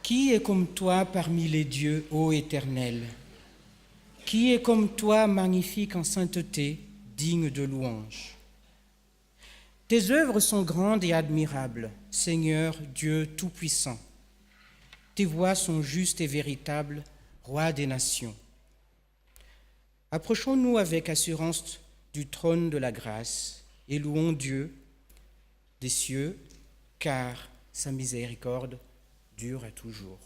Qui est comme toi parmi les dieux, ô Éternel? Qui est comme toi, magnifique en sainteté, digne de louange? Tes œuvres sont grandes et admirables, Seigneur Dieu Tout-Puissant. Tes voies sont justes et véritables, Roi des nations. Approchons-nous avec assurance du trône de la grâce et louons Dieu des cieux, car sa miséricorde dure à toujours.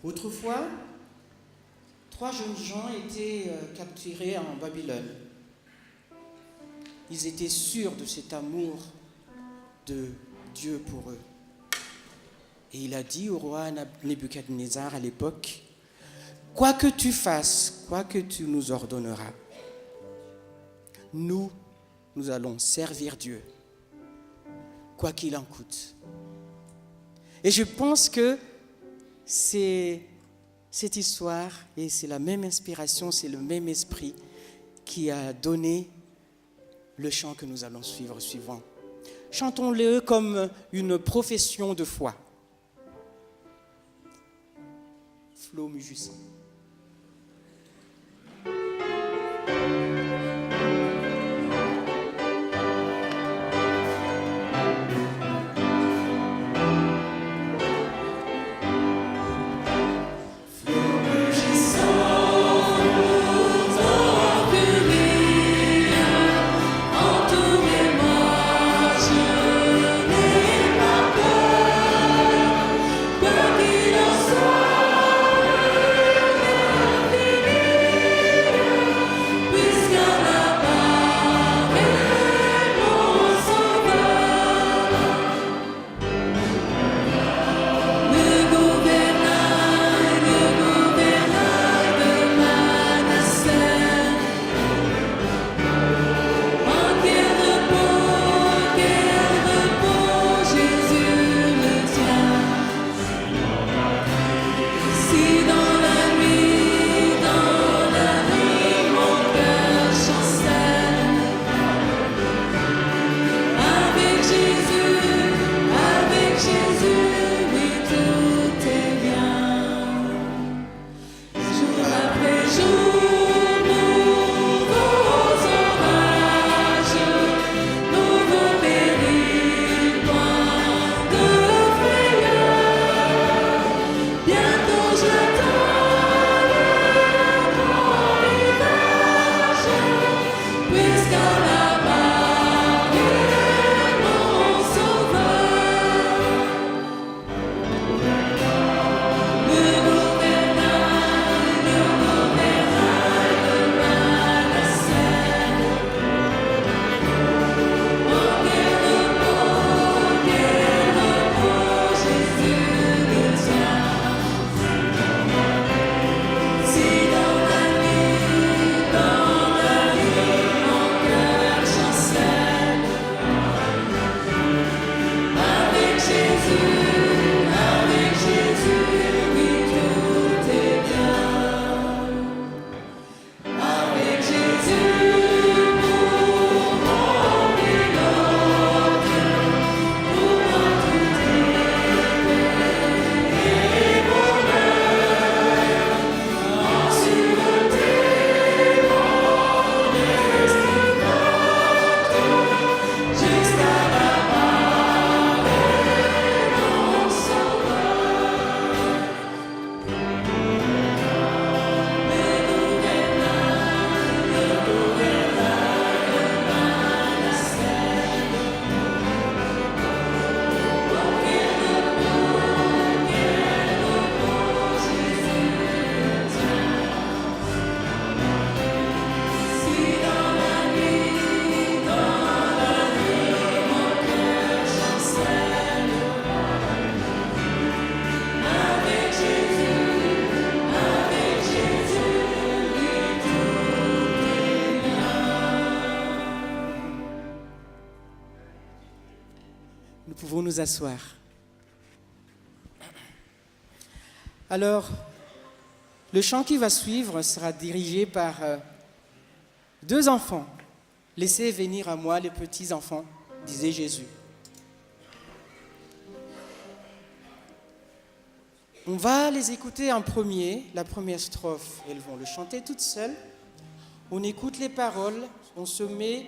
Autrefois, 3 jeunes gens étaient capturés en Babylone. Ils étaient sûrs de cet amour de Dieu pour eux. Et il a dit au roi Nebuchadnezzar à l'époque, « Quoi que tu fasses, quoi que tu nous ordonneras, nous allons servir Dieu, quoi qu'il en coûte. » Et je pense que c'est cette histoire, et c'est la même inspiration, c'est le même esprit qui a donné le chant que nous allons suivre suivant. Chantons-le comme une profession de foi. Flo Mujusson. Quoi qu'il en soit, Nous pouvons nous asseoir. Alors, le chant qui va suivre sera dirigé par deux enfants. Laissez venir à moi les petits enfants, disait Jésus. On va les écouter en premier, la première strophe. Elles vont le chanter toutes seules. On écoute les paroles, on se met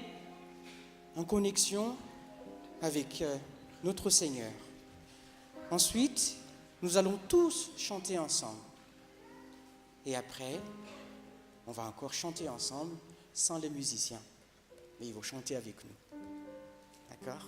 en connexion avec notre Seigneur. Ensuite, nous allons tous chanter ensemble. Et après, on va encore chanter ensemble sans les musiciens. Mais ils vont chanter avec nous. D'accord ?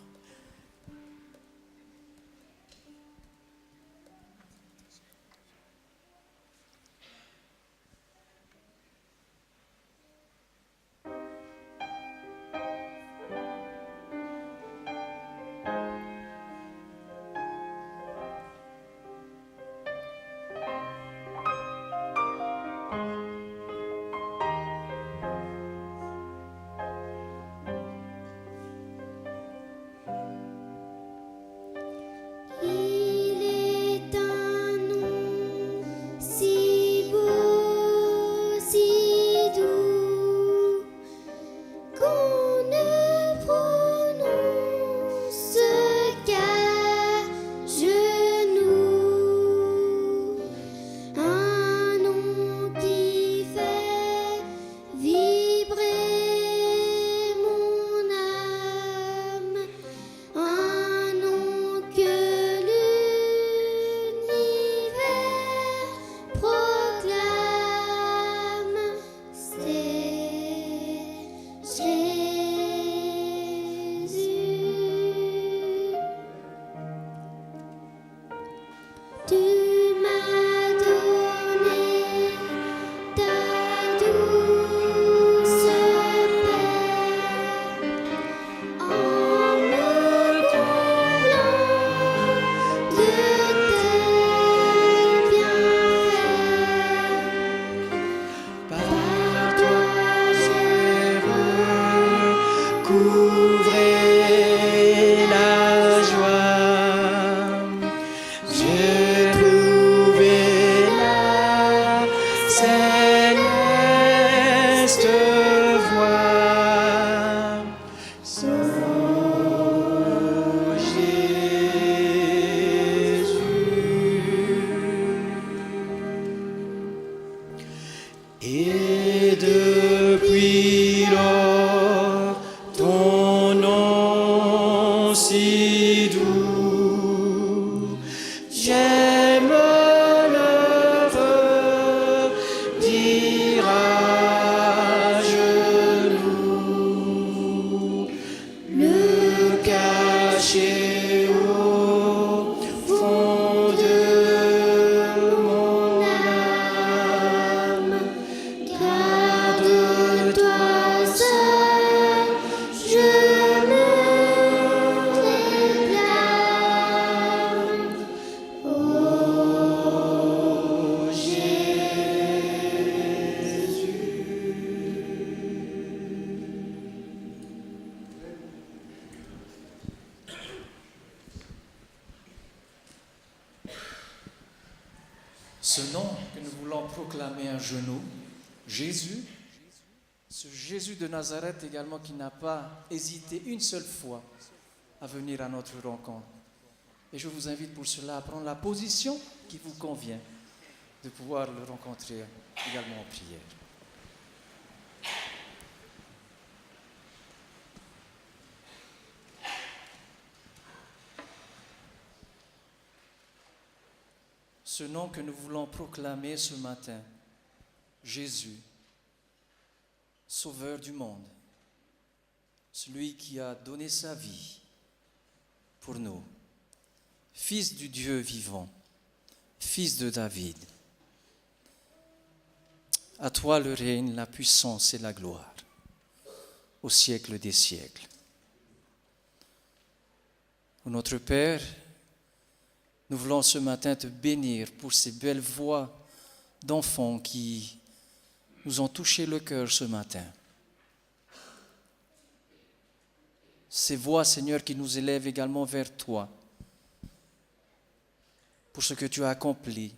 Ce nom que nous voulons proclamer à genoux, Jésus, ce Jésus de Nazareth également qui n'a pas hésité une seule fois à venir à notre rencontre. Et je vous invite pour cela à prendre la position qui vous convient, de pouvoir le rencontrer également en prière. Ce nom que nous voulons proclamer ce matin, Jésus, Sauveur du monde, celui qui a donné sa vie pour nous, Fils du Dieu vivant, Fils de David. À toi le règne, la puissance et la gloire, au siècle des siècles. Ô notre Père, nous voulons ce matin te bénir pour ces belles voix d'enfants qui nous ont touché le cœur ce matin. ces voix, Seigneur, qui nous élèvent également vers toi, pour ce que tu as accompli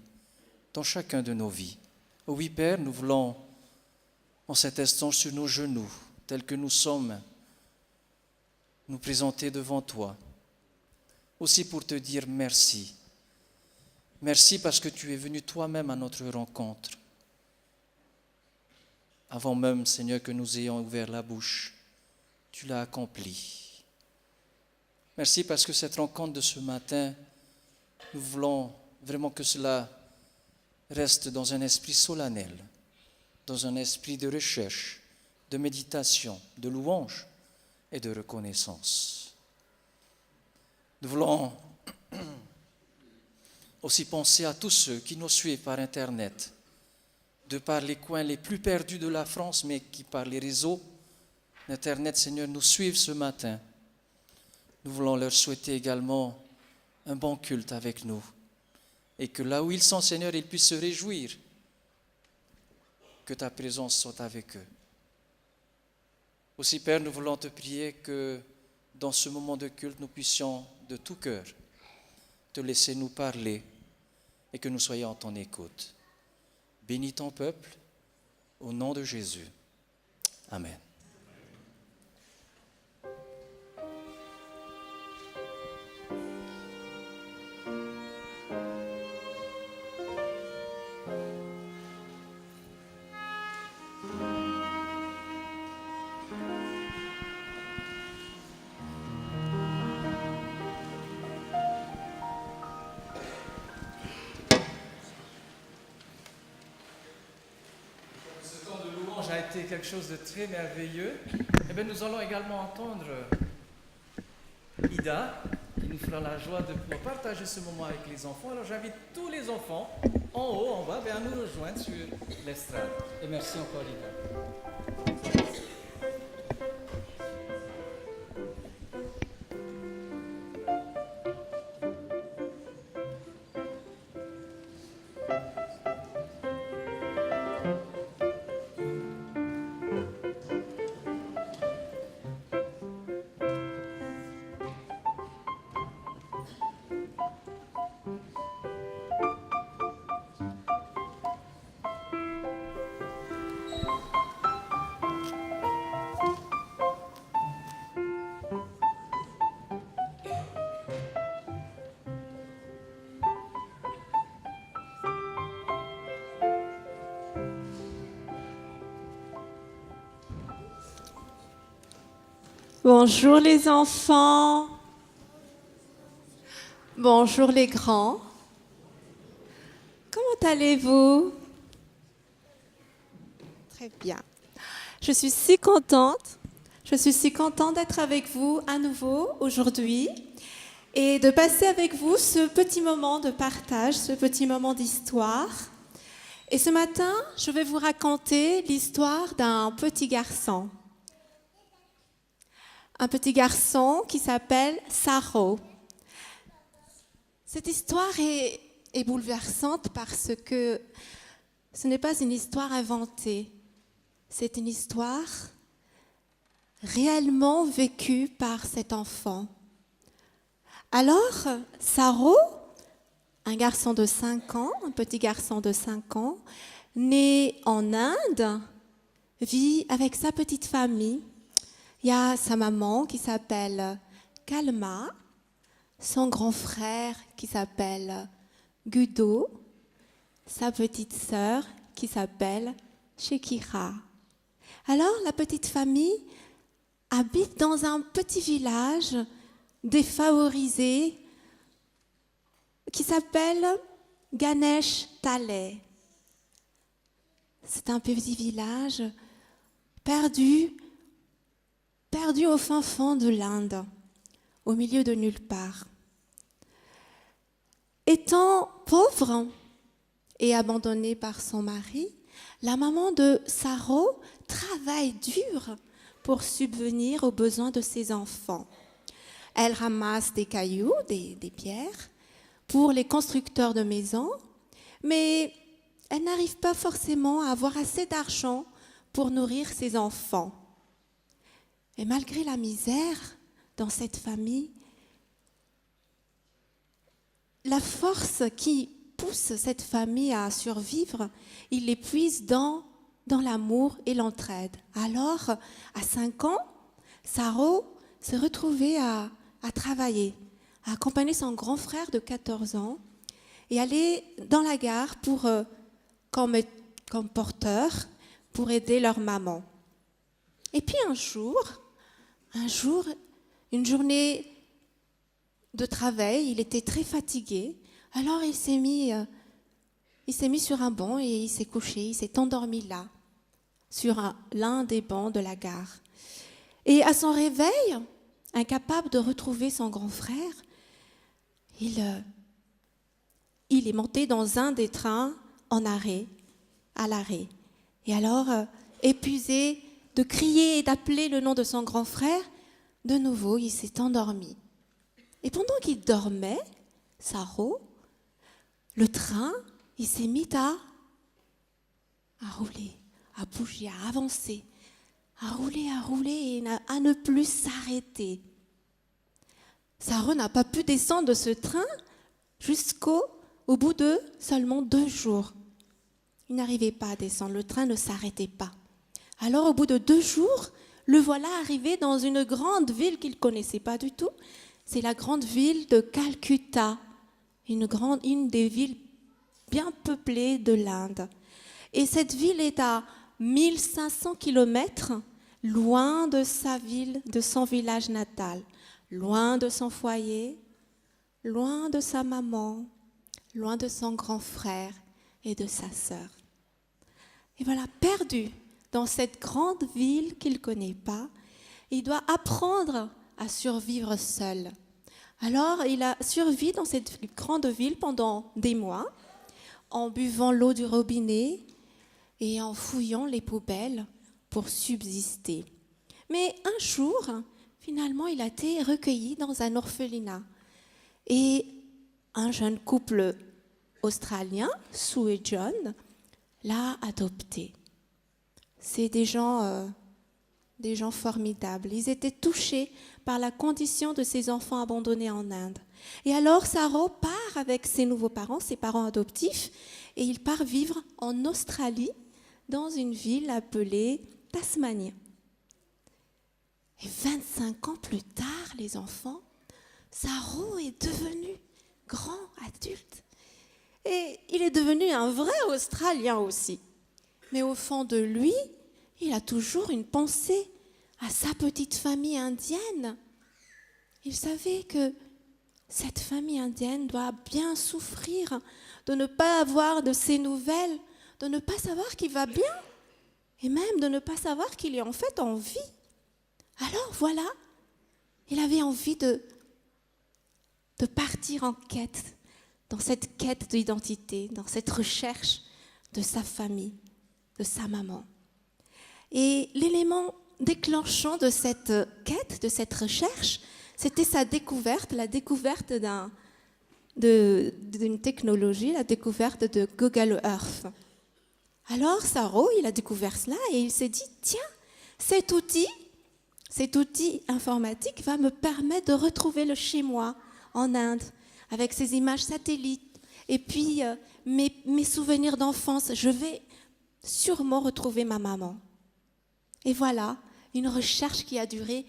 dans chacun de nos vies. Oh oui, Père, nous voulons, en cet instant, sur nos genoux, tels que nous sommes, nous présenter devant toi, aussi pour te dire merci. Merci parce que tu es venu toi-même à notre rencontre. Avant même, Seigneur, que nous ayons ouvert la bouche, tu l'as accompli. Merci parce que cette rencontre de ce matin, nous voulons vraiment que cela reste dans un esprit solennel, dans un esprit de recherche, de méditation, de louange et de reconnaissance. Nous voulons aussi penser à tous ceux qui nous suivent par Internet, de par les coins les plus perdus de la France, mais qui par les réseaux d'Internet, Seigneur, nous suivent ce matin. Nous voulons leur souhaiter également un bon culte avec nous. Et que là où ils sont, Seigneur, ils puissent se réjouir que ta présence soit avec eux. Aussi, Père, nous voulons te prier que dans ce moment de culte, nous puissions de tout cœur te laisser nous parler et que nous soyons en ton écoute. Bénis ton peuple, au nom de Jésus. Amen. A été quelque chose de très merveilleux. Et bien, nous allons également entendre Ida, qui nous fera la joie de pouvoir partager ce moment avec les enfants. Alors, j'invite tous les enfants, en haut, en bas, à nous rejoindre sur l'estrade. Et merci encore, Ida. Bonjour les enfants. Bonjour les grands. Comment allez-vous? Très bien. Je suis si contente d'être avec vous à nouveau aujourd'hui et de passer avec vous ce petit moment de partage, ce petit moment d'histoire. Et ce matin, je vais vous raconter l'histoire d'un petit garçon. Un petit garçon qui s'appelle Saro. Cette histoire est bouleversante parce que ce n'est pas une histoire inventée. C'est une histoire réellement vécue par cet enfant. Alors, Saro, un garçon de 5 ans, un petit garçon de 5 ans, né en Inde, vit avec sa petite famille. Il y a sa maman qui s'appelle Kalma, son grand frère qui s'appelle Gudo, sa petite sœur qui s'appelle Shekira. Alors, la petite famille habite dans un petit village défavorisé qui s'appelle Ganesh Tale. C'est un petit village perdu au fin fond de l'Inde, au milieu de nulle part. Étant pauvre et abandonnée par son mari, la maman de Saro travaille dur pour subvenir aux besoins de ses enfants. Elle ramasse des cailloux, des pierres, pour les constructeurs de maisons, mais elle n'arrive pas forcément à avoir assez d'argent pour nourrir ses enfants. Et malgré la misère dans cette famille, la force qui pousse cette famille à survivre, il les puise dans l'amour et l'entraide. Alors, à 5 ans, Saro s'est retrouvée à travailler, à accompagner son grand frère de 14 ans et aller dans la gare comme porteur pour aider leur maman. Et puis un jour, une journée de travail, il était très fatigué. Alors il s'est mis sur un banc et il s'est couché, il s'est endormi là, sur l'un des bancs de la gare. Et à son réveil, incapable de retrouver son grand frère, il est monté dans un des trains à l'arrêt. Et alors, épuisé de crier et d'appeler le nom de son grand frère, de nouveau, il s'est endormi. Et pendant qu'il dormait, Saro, le train, il s'est mis à rouler, à bouger, à avancer, à rouler et à ne plus s'arrêter. Saro n'a pas pu descendre de ce train au bout de seulement 2 jours. Il n'arrivait pas à descendre, le train ne s'arrêtait pas. Alors, au bout de 2 jours, le voilà arrivé dans une grande ville qu'il ne connaissait pas du tout. C'est la grande ville de Calcutta, une des villes bien peuplées de l'Inde. Et cette ville est à 1500 kilomètres, loin de sa ville, de son village natal, loin de son foyer, loin de sa maman, loin de son grand frère et de sa sœur. Et voilà, perdu dans cette grande ville qu'il ne connaît pas, il doit apprendre à survivre seul. Alors, il a survécu dans cette grande ville pendant des mois, en buvant l'eau du robinet et en fouillant les poubelles pour subsister. Mais un jour, finalement, il a été recueilli dans un orphelinat. Et un jeune couple australien, Sue et John, l'a adopté. C'est des gens formidables. Ils étaient touchés par la condition de ces enfants abandonnés en Inde. Et alors, Saro part avec ses nouveaux parents, ses parents adoptifs, et il part vivre en Australie, dans une ville appelée Tasmanie. Et 25 ans plus tard, les enfants, Saro est devenu grand adulte. Et il est devenu un vrai Australien aussi. Mais au fond de lui, il a toujours une pensée à sa petite famille indienne. Il savait que cette famille indienne doit bien souffrir de ne pas avoir de ses nouvelles, de ne pas savoir qu'il va bien, et même de ne pas savoir qu'il est en fait en vie. Alors voilà, il avait envie de partir en quête, dans cette quête d'identité, dans cette recherche de sa famille, de sa maman. Et l'élément déclenchant de cette quête, de cette recherche, c'était sa découverte, la découverte d'une technologie, la découverte de Google Earth. Alors Saro, il a découvert cela et il s'est dit, tiens, cet outil informatique va me permettre de retrouver le chez-moi en Inde, avec ses images satellites, et puis mes souvenirs d'enfance. Je vais sûrement retrouver ma maman. Et voilà, une recherche qui a duré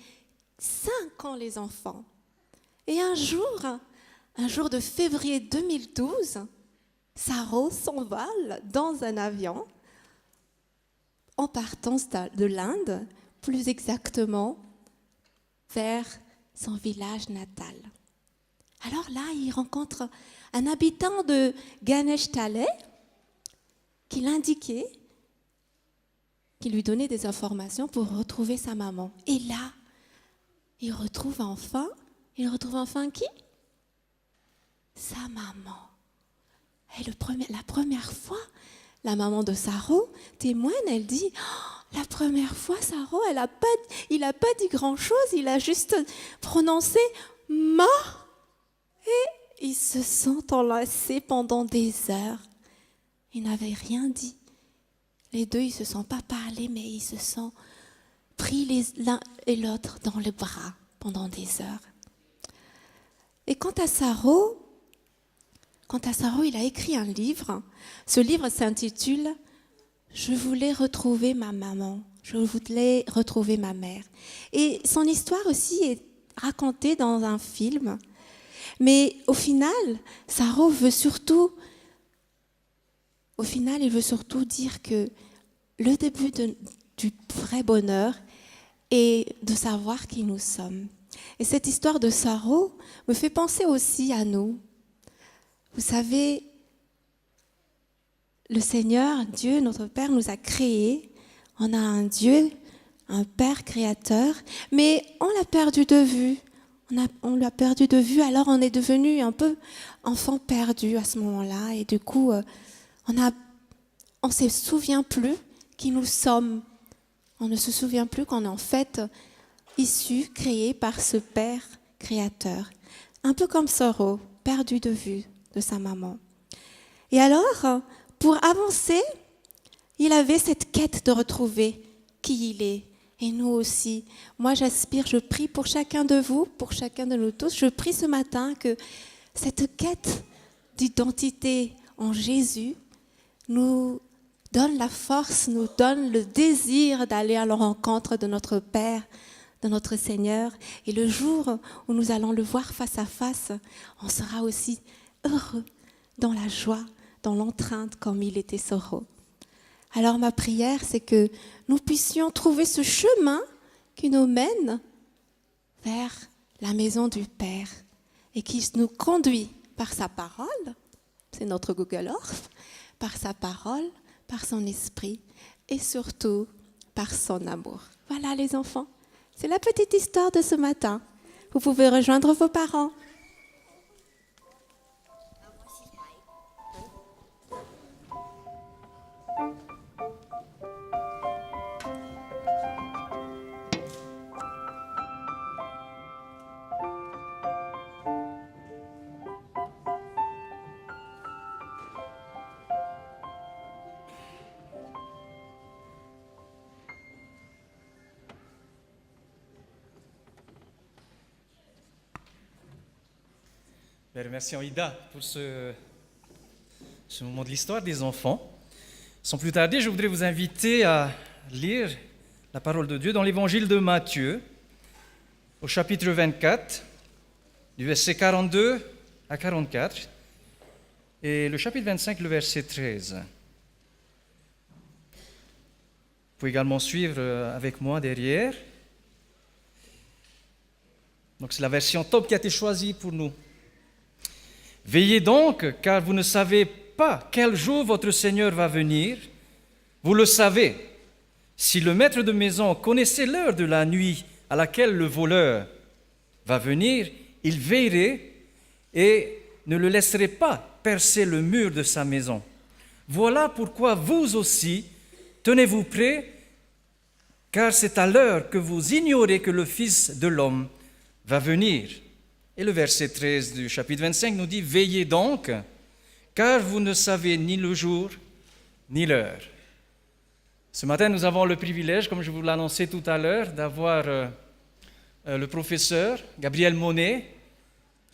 5 ans, les enfants. Et un jour de février 2012, Saro s'envole dans un avion en partance de l'Inde, plus exactement vers son village natal. Alors là, il rencontre un habitant de Ganeshtale qui l'indiquait, qui lui donnait des informations pour retrouver sa maman. Et là, il retrouve enfin qui? Sa maman. Et la première fois, la maman de Saro témoigne, elle dit, la première fois, Saro, il n'a pas dit grand-chose, il a juste prononcé « ma ». Et ils se sont enlacés pendant des heures. Ils n'avaient rien dit. Les deux, ils ne se sont pas parlé, mais ils se sont pris l'un et l'autre dans les bras pendant des heures. Et quant à Sarro, il a écrit un livre. Ce livre s'intitule « Je voulais retrouver ma maman, je voulais retrouver ma mère ». Et son histoire aussi est racontée dans un film. Mais au final, Sarro veut surtout dire que le début du vrai bonheur est de savoir qui nous sommes. Et cette histoire de Sarro me fait penser aussi à nous. Vous savez, le Seigneur, Dieu, notre Père, nous a créés. On a un Dieu, un Père créateur, mais on l'a perdu de vue. On l'a perdu de vue, alors on est devenu un peu enfant perdu à ce moment-là. Et du coup, on ne se souvient plus qui nous sommes. On ne se souvient plus qu'on est en fait issu, créé par ce Père créateur. Un peu comme Sarro, perdu de vue de sa maman. Et alors, pour avancer, il avait cette quête de retrouver qui il est. Et nous aussi. Moi, j'aspire, je prie pour chacun de vous, pour chacun de nous tous. Je prie ce matin que cette quête d'identité en Jésus nous donne la force, nous donne le désir d'aller à la rencontre de notre Père, de notre Seigneur. Et le jour où nous allons le voir face à face, on sera aussi heureux, dans la joie, dans l'entrainte, comme il était Sarro. Alors ma prière, c'est que nous puissions trouver ce chemin qui nous mène vers la maison du Père et qui nous conduit par sa parole, c'est notre Google Earth, par sa parole, par son esprit et surtout par son amour. Voilà les enfants, c'est la petite histoire de ce matin. Vous pouvez rejoindre vos parents. Merci Ida pour ce moment de l'histoire des enfants. Sans plus tarder, je voudrais vous inviter à lire la parole de Dieu dans l'évangile de Matthieu, au chapitre 24, du verset 42 à 44, et le chapitre 25, le verset 13. Vous pouvez également suivre avec moi derrière. Donc c'est la version top qui a été choisie pour nous. Veillez donc, car vous ne savez pas quel jour votre Seigneur va venir. Vous le savez, si le maître de maison connaissait l'heure de la nuit à laquelle le voleur va venir, il veillerait et ne le laisserait pas percer le mur de sa maison. Voilà pourquoi vous aussi, tenez-vous prêts, car c'est à l'heure que vous ignorez que le Fils de l'homme va venir. Et le verset 13 du chapitre 25 nous dit « Veillez donc, car vous ne savez ni le jour ni l'heure. » Ce matin, nous avons le privilège, comme je vous l'annonçais tout à l'heure, d'avoir le professeur Gabriel Monet,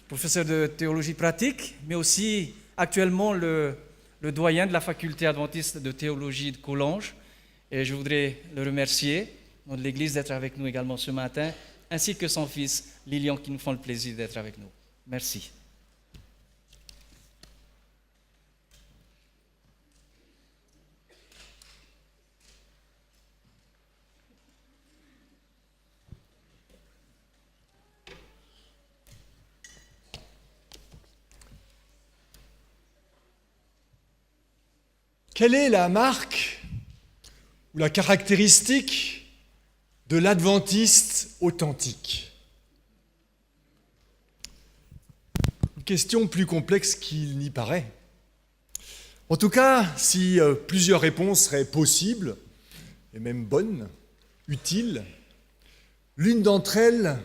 professeur de théologie pratique, mais aussi actuellement le doyen de la faculté adventiste de théologie de Collonges. Et je voudrais le remercier, au nom de l'Église, d'être avec nous également ce matin, ainsi que son fils Lilian, qui nous font le plaisir d'être avec nous. Merci. Quelle est la marque ou la caractéristique de l'adventiste authentique? Une question plus complexe qu'il n'y paraît. En tout cas, si plusieurs réponses seraient possibles, et même bonnes, utiles, l'une d'entre elles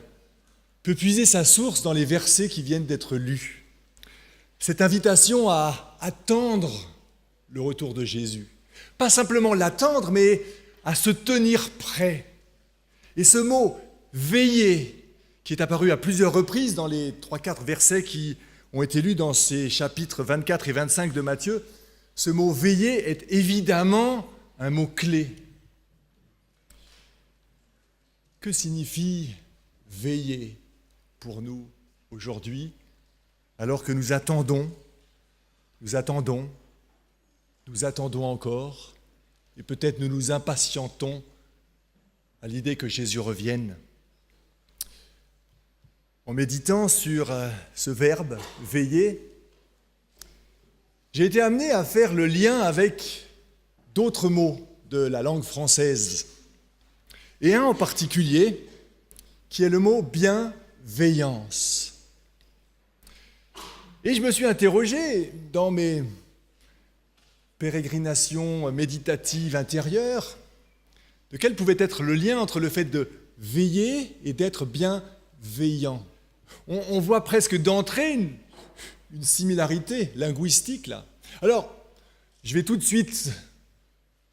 peut puiser sa source dans les versets qui viennent d'être lus. Cette invitation à attendre le retour de Jésus. Pas simplement l'attendre, mais à se tenir prêt. Et ce mot « veiller » qui est apparu à plusieurs reprises dans les 3-4 versets qui ont été lus dans ces chapitres 24 et 25 de Matthieu. Ce mot « veiller » est évidemment un mot clé. Que signifie « veiller » pour nous aujourd'hui, alors que nous attendons encore, et peut-être nous nous impatientons à l'idée que Jésus revienne. En méditant sur ce verbe « veiller », j'ai été amené à faire le lien avec d'autres mots de la langue française, et un en particulier, qui est le mot « bienveillance ». Et je me suis interrogé dans mes pérégrinations méditatives intérieures de quel pouvait être le lien entre le fait de veiller et d'être bienveillant. On voit presque d'entrée une similarité linguistique là. Alors, je vais tout de suite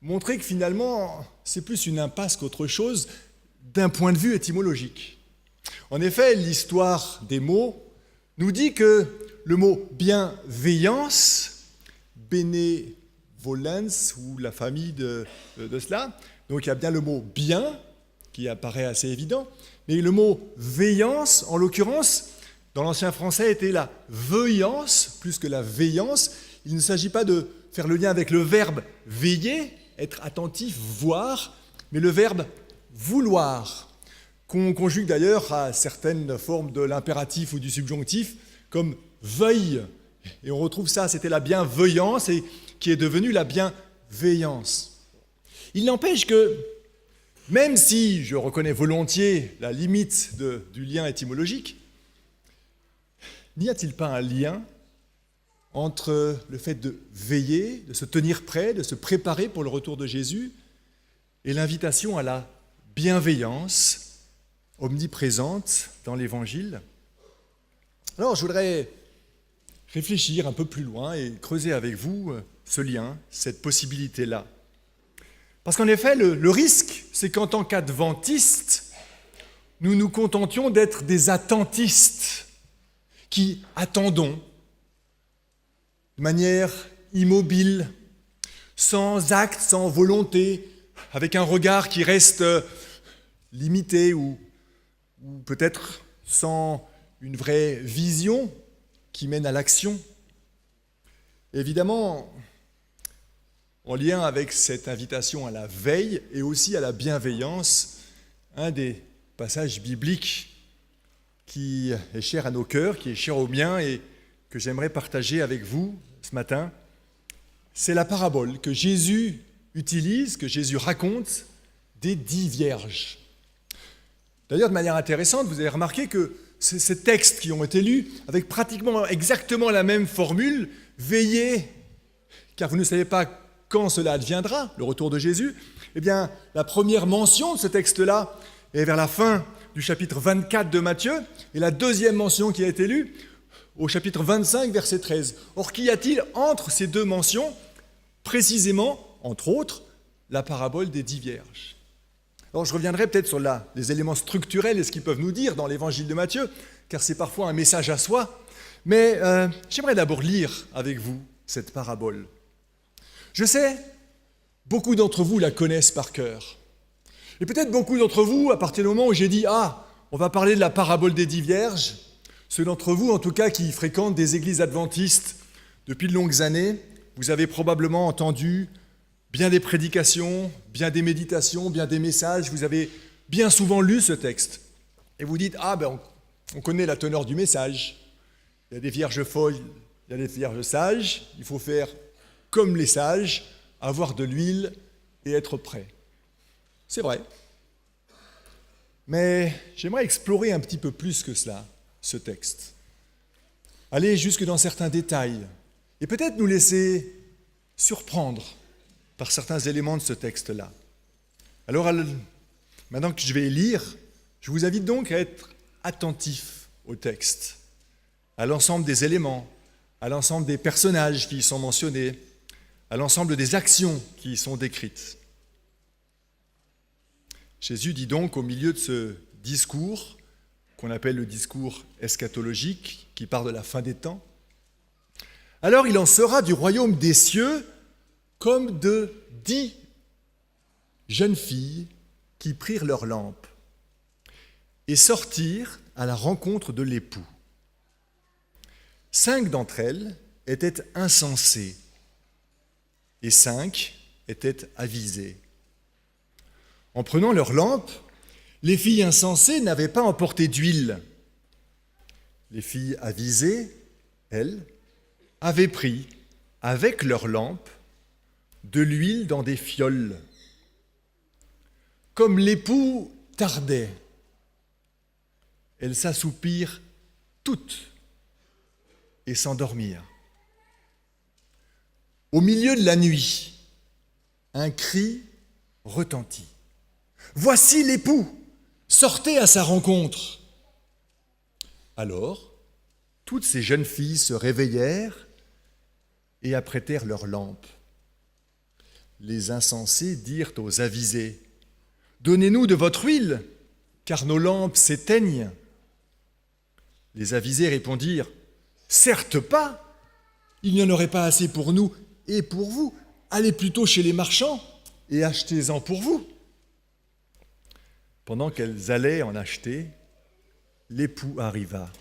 montrer que finalement, c'est plus une impasse qu'autre chose d'un point de vue étymologique. En effet, l'histoire des mots nous dit que le mot bienveillance, benevolence, ou la famille de cela, donc il y a bien le mot bien, qui apparaît assez évident, mais le mot veillance, en l'occurrence, dans l'ancien français, était la veuillance, plus que la veillance. Il ne s'agit pas de faire le lien avec le verbe veiller, être attentif, voir, mais le verbe vouloir, qu'on conjugue d'ailleurs à certaines formes de l'impératif ou du subjonctif, comme veuille. Et on retrouve ça, c'était la bienveillance, et qui est devenue la bienveillance. Il n'empêche que, même si je reconnais volontiers la limite du lien étymologique, n'y a-t-il pas un lien entre le fait de veiller, de se tenir prêt, de se préparer pour le retour de Jésus, et l'invitation à la bienveillance omniprésente dans l'Évangile? Alors, je voudrais réfléchir un peu plus loin et creuser avec vous ce lien, cette possibilité-là. Parce qu'en effet, le risque, c'est qu'en tant qu'adventistes, nous nous contentions d'être des attentistes qui attendons de manière immobile, sans acte, sans volonté, avec un regard qui reste limité ou peut-être sans une vraie vision qui mène à l'action. Évidemment, en lien avec cette invitation à la veille et aussi à la bienveillance, un des passages bibliques qui est cher à nos cœurs, qui est cher aux miens et que j'aimerais partager avec vous ce matin, c'est la parabole que Jésus utilise, que Jésus raconte des 10 vierges. D'ailleurs, de manière intéressante, vous avez remarqué que ces textes qui ont été lus, avec pratiquement exactement la même formule, veillez, car vous ne savez pas quand cela adviendra, le retour de Jésus, eh bien, la première mention de ce texte-là est vers la fin du chapitre 24 de Matthieu, et la deuxième mention qui a été lue au chapitre 25, verset 13. Or, qu'y a-t-il entre ces deux mentions? Précisément, entre autres, la parabole des 10 vierges. Alors, je reviendrai peut-être sur les éléments structurels et ce qu'ils peuvent nous dire dans l'évangile de Matthieu, car c'est parfois un message à soi, mais j'aimerais d'abord lire avec vous cette parabole. Je sais, beaucoup d'entre vous la connaissent par cœur. Et peut-être beaucoup d'entre vous, à partir du moment où j'ai dit « Ah, on va parler de la parabole des 10 vierges », ceux d'entre vous, en tout cas, qui fréquentent des églises adventistes depuis de longues années, vous avez probablement entendu bien des prédications, bien des méditations, bien des messages, vous avez bien souvent lu ce texte. Et vous dites « Ah, ben on connaît la teneur du message. Il y a des vierges folles, il y a des vierges sages, il faut faire comme les sages, avoir de l'huile et être prêt. » C'est vrai. Mais j'aimerais explorer un petit peu plus que cela, ce texte. Aller jusque dans certains détails et peut-être nous laisser surprendre par certains éléments de ce texte-là. Alors, maintenant que je vais lire, je vous invite donc à être attentif au texte, à l'ensemble des éléments, à l'ensemble des personnages qui y sont mentionnés, à l'ensemble des actions qui y sont décrites. Jésus dit donc au milieu de ce discours qu'on appelle le discours eschatologique, qui part de la fin des temps. Alors il en sera du royaume des cieux comme de 10 jeunes filles qui prirent leurs lampes et sortirent à la rencontre de l'époux. 5 d'entre elles étaient insensées et 5 étaient avisées. En prenant leurs lampes, les filles insensées n'avaient pas emporté d'huile. Les filles avisées, elles, avaient pris, avec leurs lampes, de l'huile dans des fioles. Comme l'époux tardait, elles s'assoupirent toutes et s'endormirent. Au milieu de la nuit, un cri retentit. « Voici l'époux, sortez à sa rencontre !» Alors, toutes ces jeunes filles se réveillèrent et apprêtèrent leurs lampes. Les insensés dirent aux avisés, « Donnez-nous de votre huile, car nos lampes s'éteignent. » Les avisés répondirent, « Certes pas, il n'y en aurait pas assez pour nous et pour vous. Allez plutôt chez les marchands et achetez-en pour vous. » Pendant qu'elles allaient en acheter, l'époux arriva.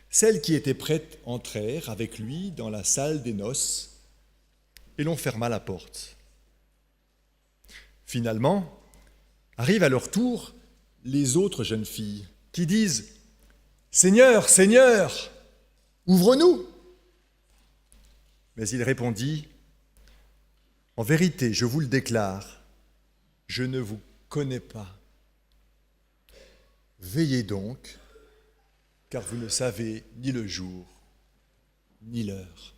Celles qui étaient prêtes entrèrent avec lui dans la salle des noces et l'on ferma la porte. Finalement, arrivent à leur tour les autres jeunes filles qui disent « Seigneur, Seigneur, ouvre-nous !» Mais il répondit « En vérité, je vous le déclare, je ne vous connais pas. Veillez donc, car vous ne savez ni le jour, ni l'heure. »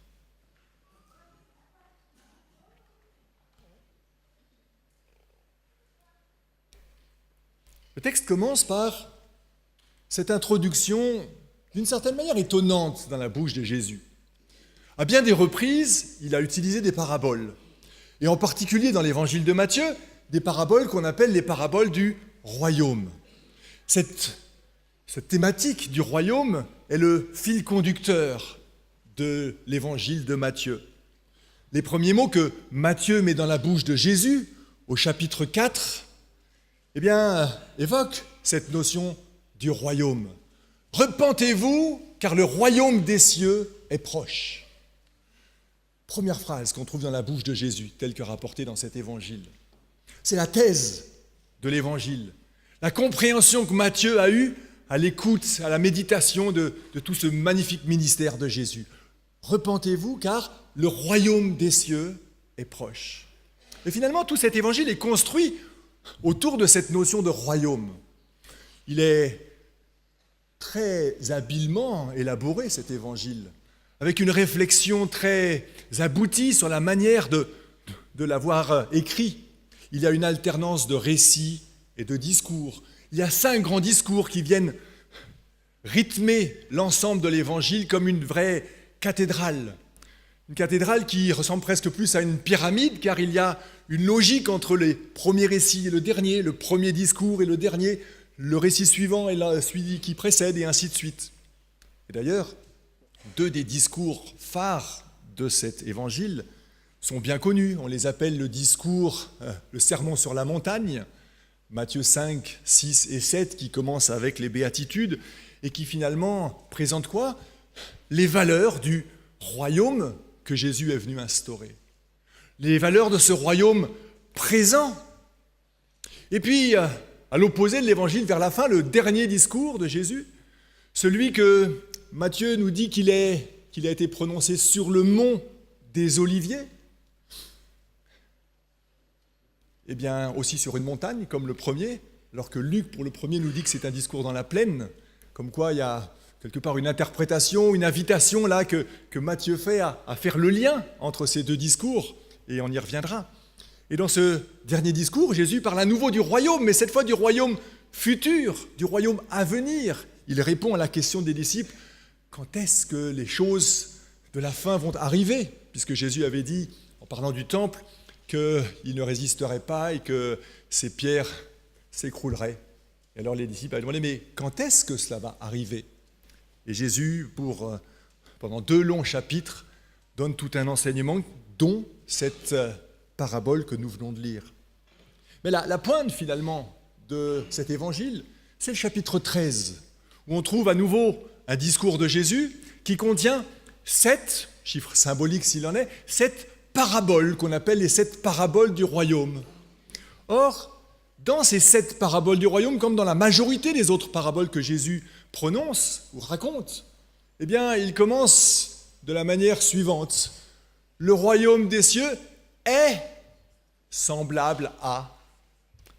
Le texte commence par cette introduction, d'une certaine manière étonnante, dans la bouche de Jésus. À bien des reprises, il a utilisé des paraboles, et en particulier dans l'évangile de Matthieu, des paraboles qu'on appelle les paraboles du royaume. Cette thématique du royaume est le fil conducteur de l'évangile de Matthieu. Les premiers mots que Matthieu met dans la bouche de Jésus, au chapitre 4, évoquent cette notion du royaume. « Repentez-vous, car le royaume des cieux est proche. » Première phrase qu'on trouve dans la bouche de Jésus, telle que rapportée dans cet évangile. C'est la thèse de l'évangile, la compréhension que Matthieu a eue à l'écoute, à la méditation de tout ce magnifique ministère de Jésus. Repentez-vous, car le royaume des cieux est proche. Et finalement, tout cet évangile est construit autour de cette notion de royaume. Il est très habilement élaboré, cet évangile, avec une réflexion très aboutie sur la manière de l'avoir écrit. Il y a une alternance de récits et de discours. Il y a 5 grands discours qui viennent rythmer l'ensemble de l'évangile comme une vraie cathédrale. Une cathédrale qui ressemble presque plus à une pyramide, car il y a une logique entre les premiers récits et le dernier, le premier discours et le dernier, le récit suivant et celui qui précède, et ainsi de suite. Et d'ailleurs, 2 des discours phares de cet évangile sont bien connus. On les appelle le sermon sur la montagne, Matthieu 5, 6 et 7, qui commence avec les béatitudes et qui finalement présente quoi ? Les valeurs du royaume que Jésus est venu instaurer. Les valeurs de ce royaume présent. Et puis, à l'opposé de l'évangile, vers la fin, le dernier discours de Jésus, celui que Matthieu nous dit qu'il a été prononcé sur le mont des Oliviers, eh bien aussi sur une montagne, comme le premier, alors que Luc, pour le premier, nous dit que c'est un discours dans la plaine, comme quoi il y a quelque part une interprétation, une invitation là que Matthieu fait à faire le lien entre ces 2 discours, et on y reviendra. Et dans ce dernier discours, Jésus parle à nouveau du royaume, mais cette fois du royaume futur, du royaume à venir. Il répond à la question des disciples, quand est-ce que les choses de la fin vont arriver ? Puisque Jésus avait dit, en parlant du temple, qu'il ne résisterait pas et que ces pierres s'écrouleraient. Et alors les disciples avaient demandé, mais quand est-ce que cela va arriver? Et Jésus, pendant 2 longs chapitres, donne tout un enseignement, dont cette parabole que nous venons de lire. Mais la pointe, finalement, de cet évangile, c'est le chapitre 13, où on trouve à nouveau un discours de Jésus qui contient 7, chiffre symbolique s'il en est, 7 paraboles qu'on appelle les 7 paraboles du royaume. Or, dans ces 7 paraboles du royaume, comme dans la majorité des autres paraboles que Jésus prononce ou raconte, eh bien, il commence de la manière suivante. Le royaume des cieux est semblable à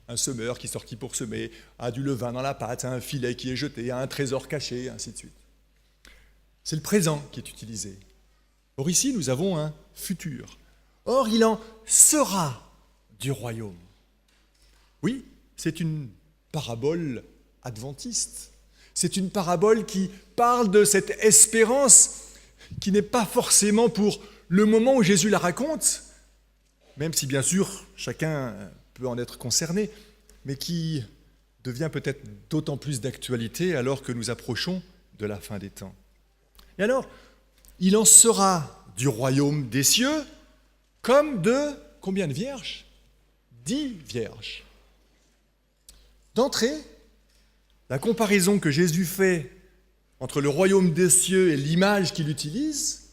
un semeur qui sortit pour semer, à du levain dans la pâte, à un filet qui est jeté, à un trésor caché, et ainsi de suite. C'est le présent qui est utilisé. Or ici, nous avons un futur. Or, il en sera du royaume. Oui, c'est une parabole adventiste. C'est une parabole qui parle de cette espérance qui n'est pas forcément pour le moment où Jésus la raconte, même si bien sûr chacun peut en être concerné, mais qui devient peut-être d'autant plus d'actualité alors que nous approchons de la fin des temps. Et alors, il en sera du royaume des cieux comme de combien de vierges? 10 vierges. D'entrée, la comparaison que Jésus fait entre le royaume des cieux et l'image qu'il utilise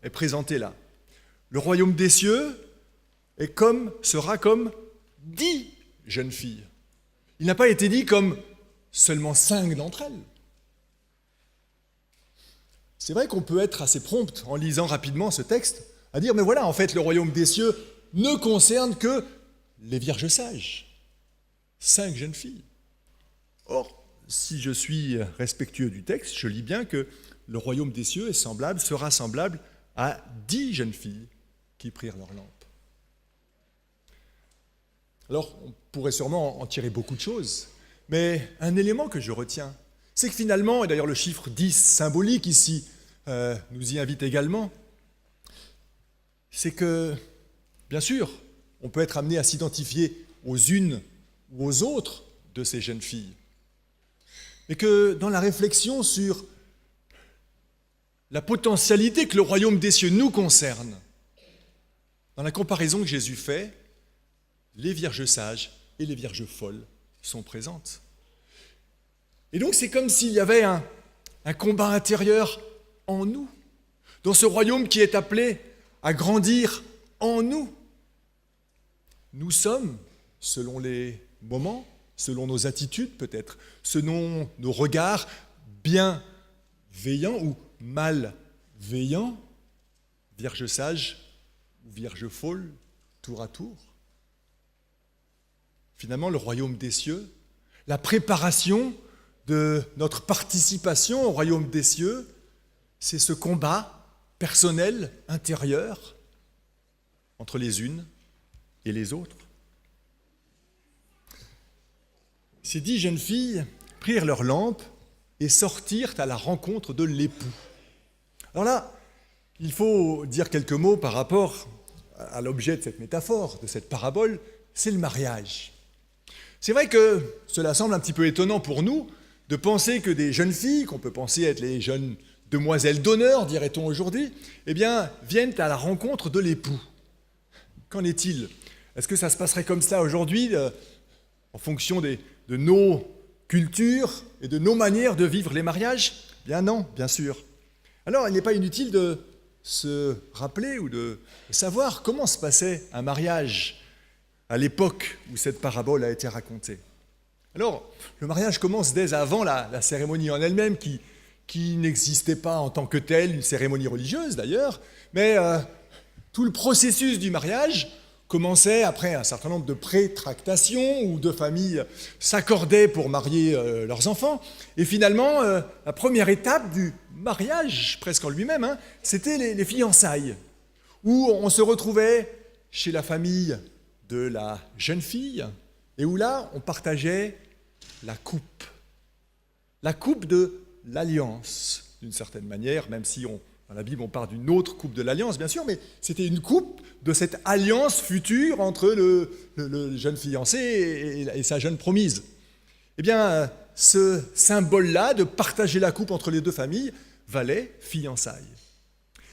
est présentée là. Le royaume des cieux sera comme 10 jeunes filles. Il n'a pas été dit comme seulement 5 d'entre elles. C'est vrai qu'on peut être assez prompt en lisant rapidement ce texte à dire mais voilà, en fait, le royaume des cieux ne concerne que les vierges sages. 5 jeunes filles. Or, si je suis respectueux du texte, je lis bien que le royaume des cieux sera semblable à 10 jeunes filles qui prirent leur lampe. Alors, on pourrait sûrement en tirer beaucoup de choses, mais un élément que je retiens, c'est que finalement, et d'ailleurs le chiffre 10 symbolique ici nous y invite également, c'est que, bien sûr, on peut être amené à s'identifier aux unes ou aux autres de ces jeunes filles, mais que dans la réflexion sur la potentialité que le royaume des cieux nous concerne, dans la comparaison que Jésus fait, les vierges sages et les vierges folles sont présentes. Et donc c'est comme s'il y avait un combat intérieur en nous, dans ce royaume qui est appelé à grandir en nous. Nous sommes, selon les moments, selon nos attitudes peut-être, selon nos regards bienveillants ou malveillants, vierges sages ou vierges folles, tour à tour. Finalement, le royaume des cieux, la préparation de notre participation au royaume des cieux, c'est ce combat personnel, intérieur, entre les unes et les autres. Ces 10 jeunes filles prirent leurs lampes et sortirent à la rencontre de l'époux. Alors là, il faut dire quelques mots par rapport à l'objet de cette métaphore, de cette parabole, c'est le mariage. C'est vrai que cela semble un petit peu étonnant pour nous de penser que des jeunes filles, qu'on peut penser être les jeunes demoiselles d'honneur, dirait-on aujourd'hui, eh bien, viennent à la rencontre de l'époux. Qu'en est-il? Est-ce que ça se passerait comme ça aujourd'hui, en fonction de nos cultures et de nos manières de vivre les mariages? Bien non, bien sûr. Alors, il n'est pas inutile de se rappeler ou de savoir comment se passait un mariage à l'époque où cette parabole a été racontée. Alors, le mariage commence dès avant la cérémonie en elle-même, qui n'existait pas en tant que telle, une cérémonie religieuse d'ailleurs, mais tout le processus du mariage commençait après un certain nombre de pré-tractations où deux familles s'accordaient pour marier leurs enfants. Et finalement, la première étape du mariage, presque en lui-même, c'était les fiançailles, où on se retrouvait chez la famille de la jeune fille, et où là, on partageait la coupe de l'alliance, d'une certaine manière, même si dans la Bible, on parle d'une autre coupe de l'alliance, bien sûr, mais c'était une coupe de cette alliance future entre le jeune fiancé et sa jeune promise. eh bien, ce symbole-là de partager la coupe entre les deux familles valait fiançailles.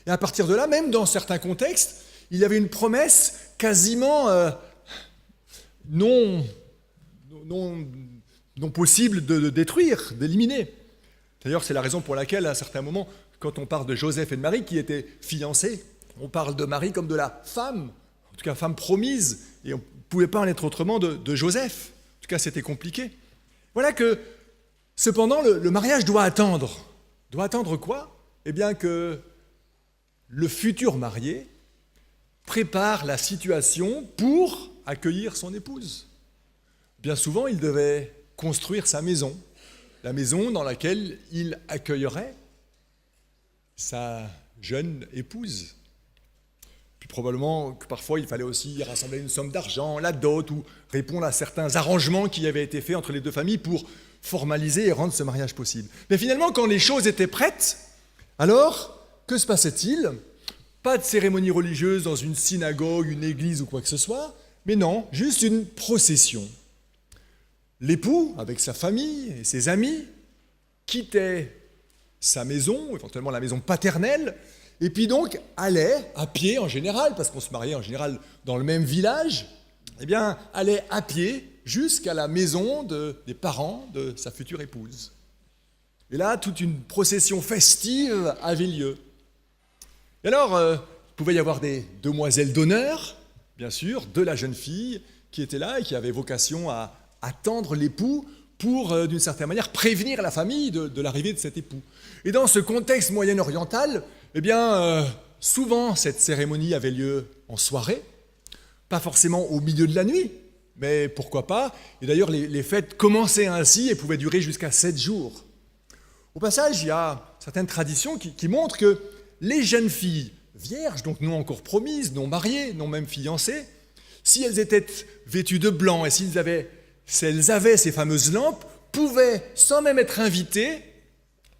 Et à partir de là, même dans certains contextes, il y avait une promesse quasiment non possible de détruire, d'éliminer. D'ailleurs, c'est la raison pour laquelle, à un certain moment, quand on parle de Joseph et de Marie qui étaient fiancés, on parle de Marie comme de la femme, en tout cas femme promise, et on ne pouvait pas en être autrement de Joseph. En tout cas, c'était compliqué. Voilà que, cependant, le mariage doit attendre. Doit attendre quoi ? Eh bien que le futur marié prépare la situation pour accueillir son épouse. Bien souvent, il devait construire sa maison, la maison dans laquelle il accueillerait sa jeune épouse. Puis probablement que parfois il fallait aussi rassembler une somme d'argent, la dot, ou répondre à certains arrangements qui avaient été faits entre les deux familles pour formaliser et rendre ce mariage possible. Mais finalement, quand les choses étaient prêtes, alors, que se passait-il ? Pas de cérémonie religieuse dans une synagogue, une église ou quoi que ce soit, mais non, juste une procession. L'époux, avec sa famille et ses amis, quittait sa maison, éventuellement la maison paternelle, et puis donc allait à pied en général, parce qu'on se mariait en général dans le même village, eh bien, allait à pied jusqu'à la maison des parents de sa future épouse. Et là, toute une procession festive avait lieu. Et alors, il pouvait y avoir des demoiselles d'honneur, bien sûr, de la jeune fille qui était là et qui avait vocation à attendre l'époux pour, d'une certaine manière, prévenir la famille de l'arrivée de cet époux. Et dans ce contexte moyen-oriental, eh bien, souvent, cette cérémonie avait lieu en soirée, pas forcément au milieu de la nuit, mais pourquoi pas. Et d'ailleurs, les fêtes commençaient ainsi et pouvaient durer jusqu'à 7 jours. Au passage, il y a certaines traditions qui montrent que les jeunes filles vierges, donc non encore promises, non mariées, non même fiancées, si elles étaient vêtues de blanc et si elles avaient ces fameuses lampes, pouvaient, sans même être invitées,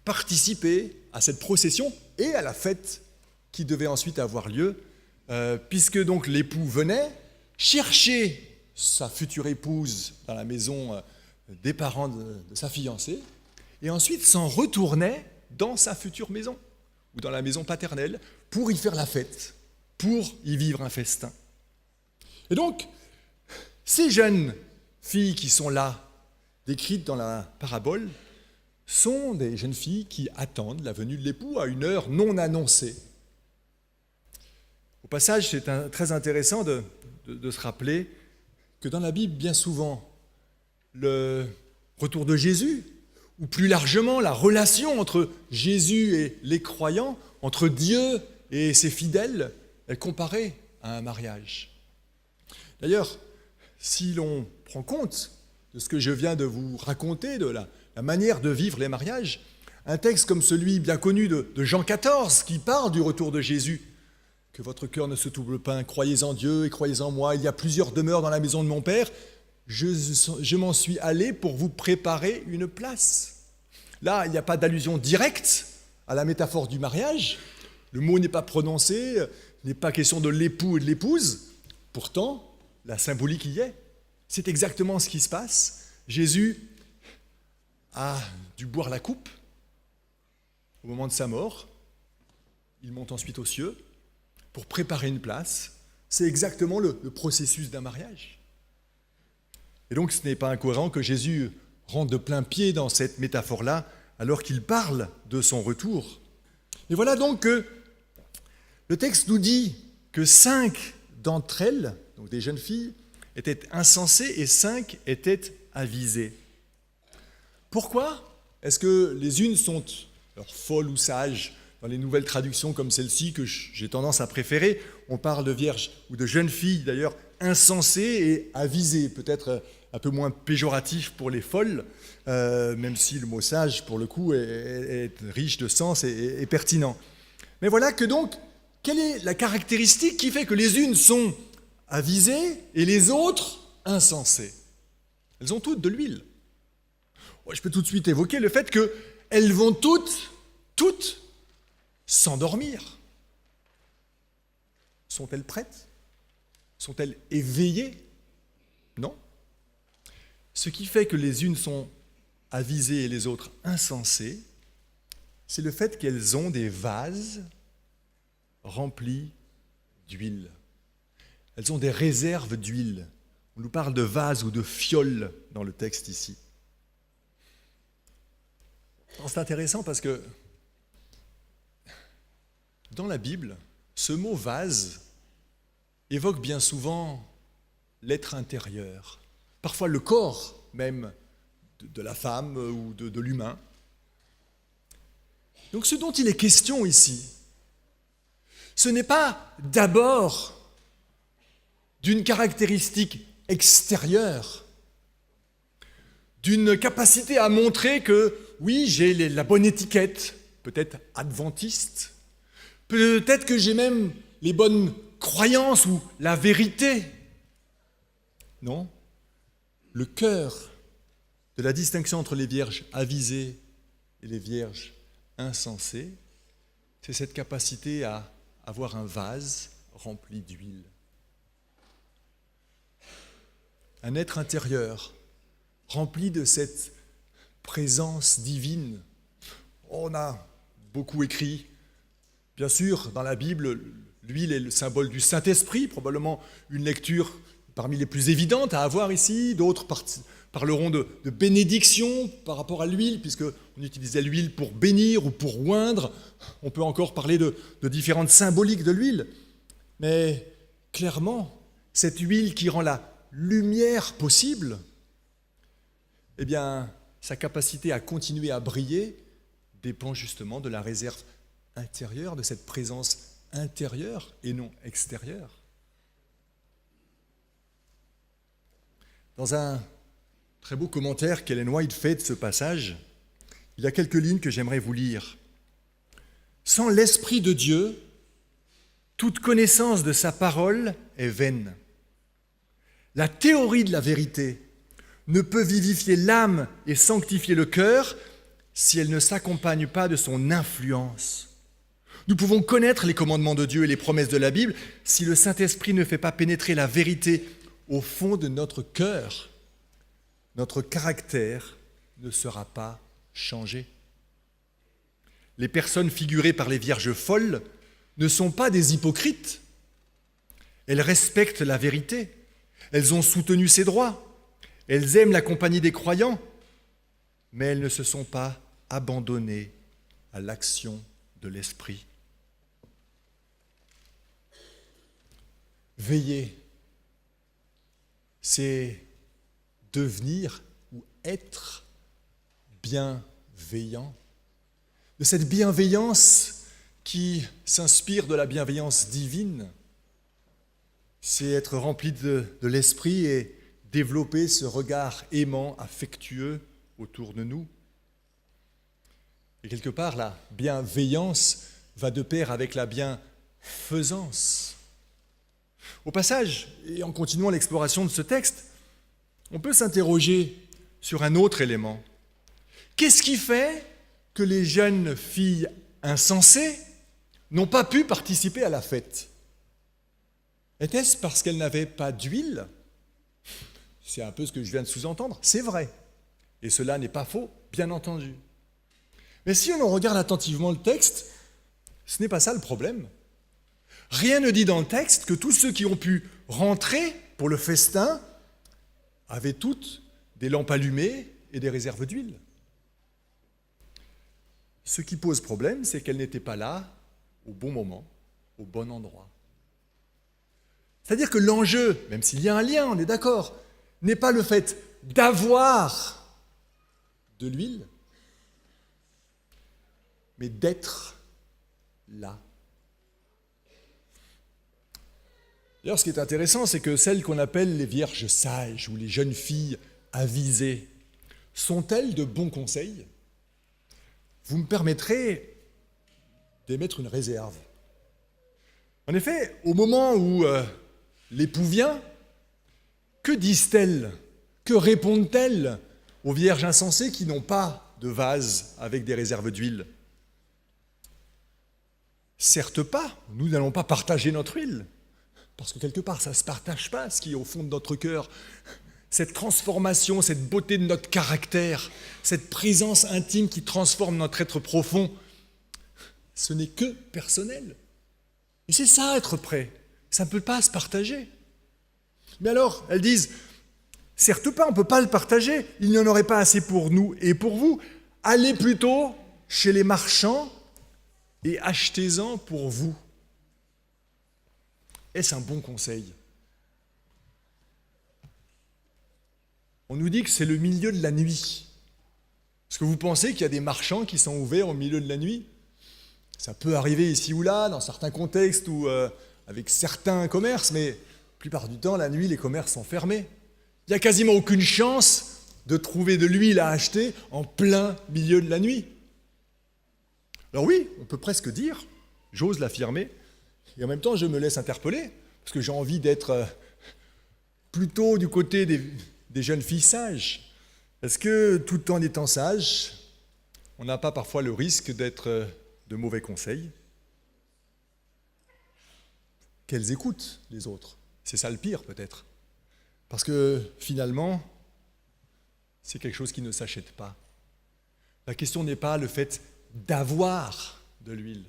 participer à cette procession et à la fête qui devait ensuite avoir lieu, puisque donc l'époux venait chercher sa future épouse dans la maison des parents de sa fiancée, et ensuite s'en retournait dans sa future maison, ou dans la maison paternelle, pour y faire la fête, pour y vivre un festin. Et donc, ces jeunes filles qui sont là, décrites dans la parabole, sont des jeunes filles qui attendent la venue de l'époux à une heure non annoncée. Au passage, c'est très intéressant de se rappeler que dans la Bible, bien souvent, le retour de Jésus, ou plus largement la relation entre Jésus et les croyants, entre Dieu et ses fidèles, est comparée à un mariage. D'ailleurs, si l'on prend compte de ce que je viens de vous raconter, de la manière de vivre les mariages, un texte comme celui bien connu de Jean 14 qui parle du retour de Jésus, « Que votre cœur ne se trouble pas, croyez en Dieu et croyez en moi, il y a plusieurs demeures dans la maison de mon Père, je m'en suis allé pour vous préparer une place. » Là, il n'y a pas d'allusion directe à la métaphore du mariage, le mot n'est pas prononcé, il n'est pas question de l'époux et de l'épouse, pourtant, la symbolique y est. C'est exactement ce qui se passe. Jésus a dû boire la coupe au moment de sa mort. Il monte ensuite aux cieux pour préparer une place. C'est exactement le processus d'un mariage. Et donc, ce n'est pas incohérent que Jésus rentre de plein pied dans cette métaphore-là alors qu'il parle de son retour. Et voilà donc que le texte nous dit que 5 d'entre elles, donc des jeunes filles, étaient insensées et 5 étaient avisées. Pourquoi est-ce que les unes sont folles ou sages? Dans les nouvelles traductions comme celle-ci, que j'ai tendance à préférer, on parle de vierges ou de jeunes filles, d'ailleurs, insensées et avisées, peut-être un peu moins péjoratif pour les folles, même si le mot sage, pour le coup, est riche de sens et pertinent. Mais voilà que donc, quelle est la caractéristique qui fait que les unes sont avisées et les autres insensées? Elles ont toutes de l'huile. Je peux tout de suite évoquer le fait qu'elles vont toutes s'endormir. Sont-elles prêtes? Sont-elles éveillées? Non. Ce qui fait que les unes sont avisées et les autres insensées, c'est le fait qu'elles ont des vases remplis d'huile. Elles ont des réserves d'huile. On nous parle de vases ou de fioles dans le texte ici. C'est intéressant parce que dans la Bible, ce mot vase évoque bien souvent l'être intérieur, parfois le corps même de la femme ou de l'humain. Donc ce dont il est question ici, ce n'est pas d'abord d'une caractéristique extérieure, d'une capacité à montrer que oui, j'ai la bonne étiquette, peut-être adventiste, peut-être que j'ai même les bonnes croyances ou la vérité. Non, le cœur de la distinction entre les vierges avisées et les vierges insensées, c'est cette capacité à avoir un vase rempli d'huile. Un être intérieur rempli de cette présence divine. On a beaucoup écrit, bien sûr, dans la Bible, l'huile est le symbole du Saint-Esprit, probablement une lecture parmi les plus évidentes à avoir ici. D'autres parleront de bénédiction par rapport à l'huile, puisqu'on utilisait l'huile pour bénir ou pour oindre. On peut encore parler de différentes symboliques de l'huile. Mais clairement, cette huile qui rend la lumière possible, eh bien, sa capacité à continuer à briller dépend justement de la réserve intérieure, de cette présence intérieure et non extérieure. Dans un très beau commentaire qu'Ellen White fait de ce passage, il y a quelques lignes que j'aimerais vous lire. « Sans l'Esprit de Dieu, toute connaissance de sa parole est vaine. La théorie de la vérité ne peut vivifier l'âme et sanctifier le cœur si elle ne s'accompagne pas de son influence. Nous pouvons connaître les commandements de Dieu et les promesses de la Bible si le Saint-Esprit ne fait pas pénétrer la vérité au fond de notre cœur. Notre caractère ne sera pas changé. Les personnes figurées par les vierges folles ne sont pas des hypocrites. Elles respectent la vérité. Elles ont soutenu ses droits. Elles aiment la compagnie des croyants, mais elles ne se sont pas abandonnées à l'action de l'Esprit. Veiller, c'est devenir ou être bienveillant. De cette bienveillance qui s'inspire de la bienveillance divine, c'est être rempli de l'Esprit et développer ce regard aimant, affectueux autour de nous. Et quelque part, la bienveillance va de pair avec la bienfaisance. Au passage, et en continuant l'exploration de ce texte, on peut s'interroger sur un autre élément. Qu'est-ce qui fait que les jeunes filles insensées n'ont pas pu participer à la fête? Était-ce parce qu'elles n'avaient pas d'huile? C'est un peu ce que je viens de sous-entendre. C'est vrai. Et cela n'est pas faux, bien entendu. Mais si on regarde attentivement le texte, ce n'est pas ça le problème. Rien ne dit dans le texte que tous ceux qui ont pu rentrer pour le festin avaient toutes des lampes allumées et des réserves d'huile. Ce qui pose problème, c'est qu'elles n'étaient pas là au bon moment, au bon endroit. C'est-à-dire que l'enjeu, même s'il y a un lien, on est d'accord, n'est pas le fait d'avoir de l'huile, mais d'être là. D'ailleurs, ce qui est intéressant, c'est que celles qu'on appelle les vierges sages ou les jeunes filles avisées, sont-elles de bons conseils? Vous me permettrez d'émettre une réserve. En effet, au moment où l'époux vient, que disent-elles? Que répondent-elles aux vierges insensées qui n'ont pas de vase avec des réserves d'huile? Certes pas, nous n'allons pas partager notre huile, parce que quelque part ça ne se partage pas, ce qui est au fond de notre cœur cette transformation, cette beauté de notre caractère, cette présence intime qui transforme notre être profond, ce n'est que personnel. Et c'est ça, être prêt. Ça ne peut pas se partager. Mais alors, elles disent, certes pas, on ne peut pas le partager, il n'y en aurait pas assez pour nous et pour vous. Allez plutôt chez les marchands et achetez-en pour vous. Est-ce un bon conseil ? On nous dit que c'est le milieu de la nuit. Est-ce que vous pensez qu'il y a des marchands qui sont ouverts au milieu de la nuit ? Ça peut arriver ici ou là, dans certains contextes ou avec certains commerces, mais la plupart du temps, la nuit, les commerces sont fermés. Il n'y a quasiment aucune chance de trouver de l'huile à acheter en plein milieu de la nuit. Alors oui, on peut presque dire, j'ose l'affirmer, et en même temps, je me laisse interpeller, parce que j'ai envie d'être plutôt du côté des jeunes filles sages. Est-ce que tout en étant sage, on n'a pas parfois le risque d'être de mauvais conseils ? Qu'elles écoutent les autres. C'est ça le pire peut-être. Parce que finalement, c'est quelque chose qui ne s'achète pas. La question n'est pas le fait d'avoir de l'huile,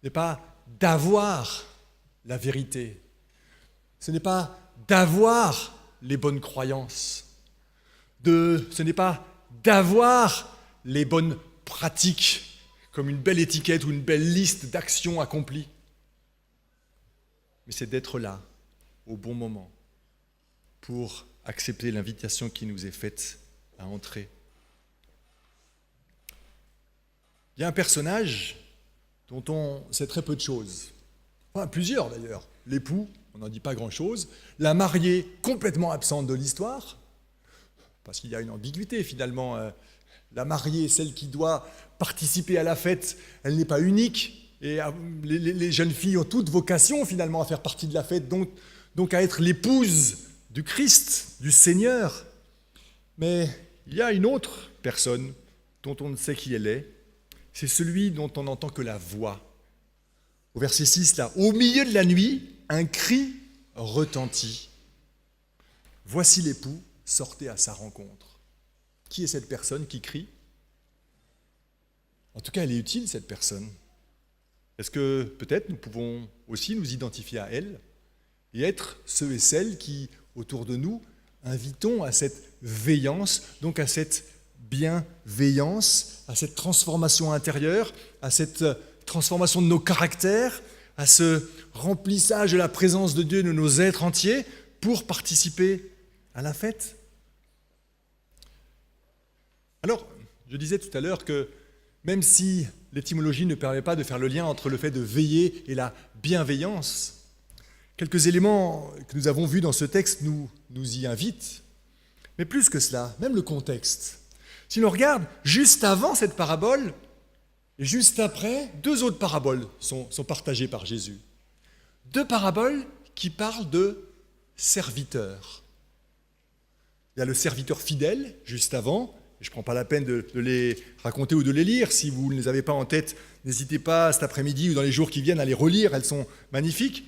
n'est pas d'avoir la vérité, ce n'est pas d'avoir les bonnes croyances, ce n'est pas d'avoir les bonnes pratiques, comme une belle étiquette ou une belle liste d'actions accomplies. Mais c'est d'être là, au bon moment, pour accepter l'invitation qui nous est faite à entrer. Il y a un personnage dont on sait très peu de choses. Enfin, plusieurs d'ailleurs. L'époux, on n'en dit pas grand-chose. La mariée, complètement absente de l'histoire, parce qu'il y a une ambiguïté finalement. La mariée, celle qui doit participer à la fête, elle n'est pas unique. Et les jeunes filles ont toute vocation finalement à faire partie de la fête, donc à être l'épouse du Christ, du Seigneur. Mais il y a une autre personne dont on ne sait qui elle est. C'est celui dont on n'entend que la voix. Au verset 6, là, au milieu de la nuit, un cri retentit. Voici l'époux, sortez à sa rencontre. Qui est cette personne qui crie ? En tout cas, elle est utile, cette personne. Est-ce que peut-être nous pouvons aussi nous identifier à elle et être ceux et celles qui, autour de nous, invitons à cette veillance, donc à cette bienveillance, à cette transformation intérieure, à cette transformation de nos caractères, à ce remplissage de la présence de Dieu de nos êtres entiers pour participer à la fête. Alors, je disais tout à l'heure que même si l'étymologie ne permet pas de faire le lien entre le fait de veiller et la bienveillance, quelques éléments que nous avons vus dans ce texte nous y invitent. Mais plus que cela, même le contexte. Si l'on regarde, juste avant cette parabole, et juste après, deux autres paraboles sont partagées par Jésus. Deux paraboles qui parlent de serviteurs. Il y a le serviteur fidèle, juste avant. Je ne prends pas la peine de les raconter ou de les lire. Si vous ne les avez pas en tête, n'hésitez pas cet après-midi ou dans les jours qui viennent à les relire, elles sont magnifiques.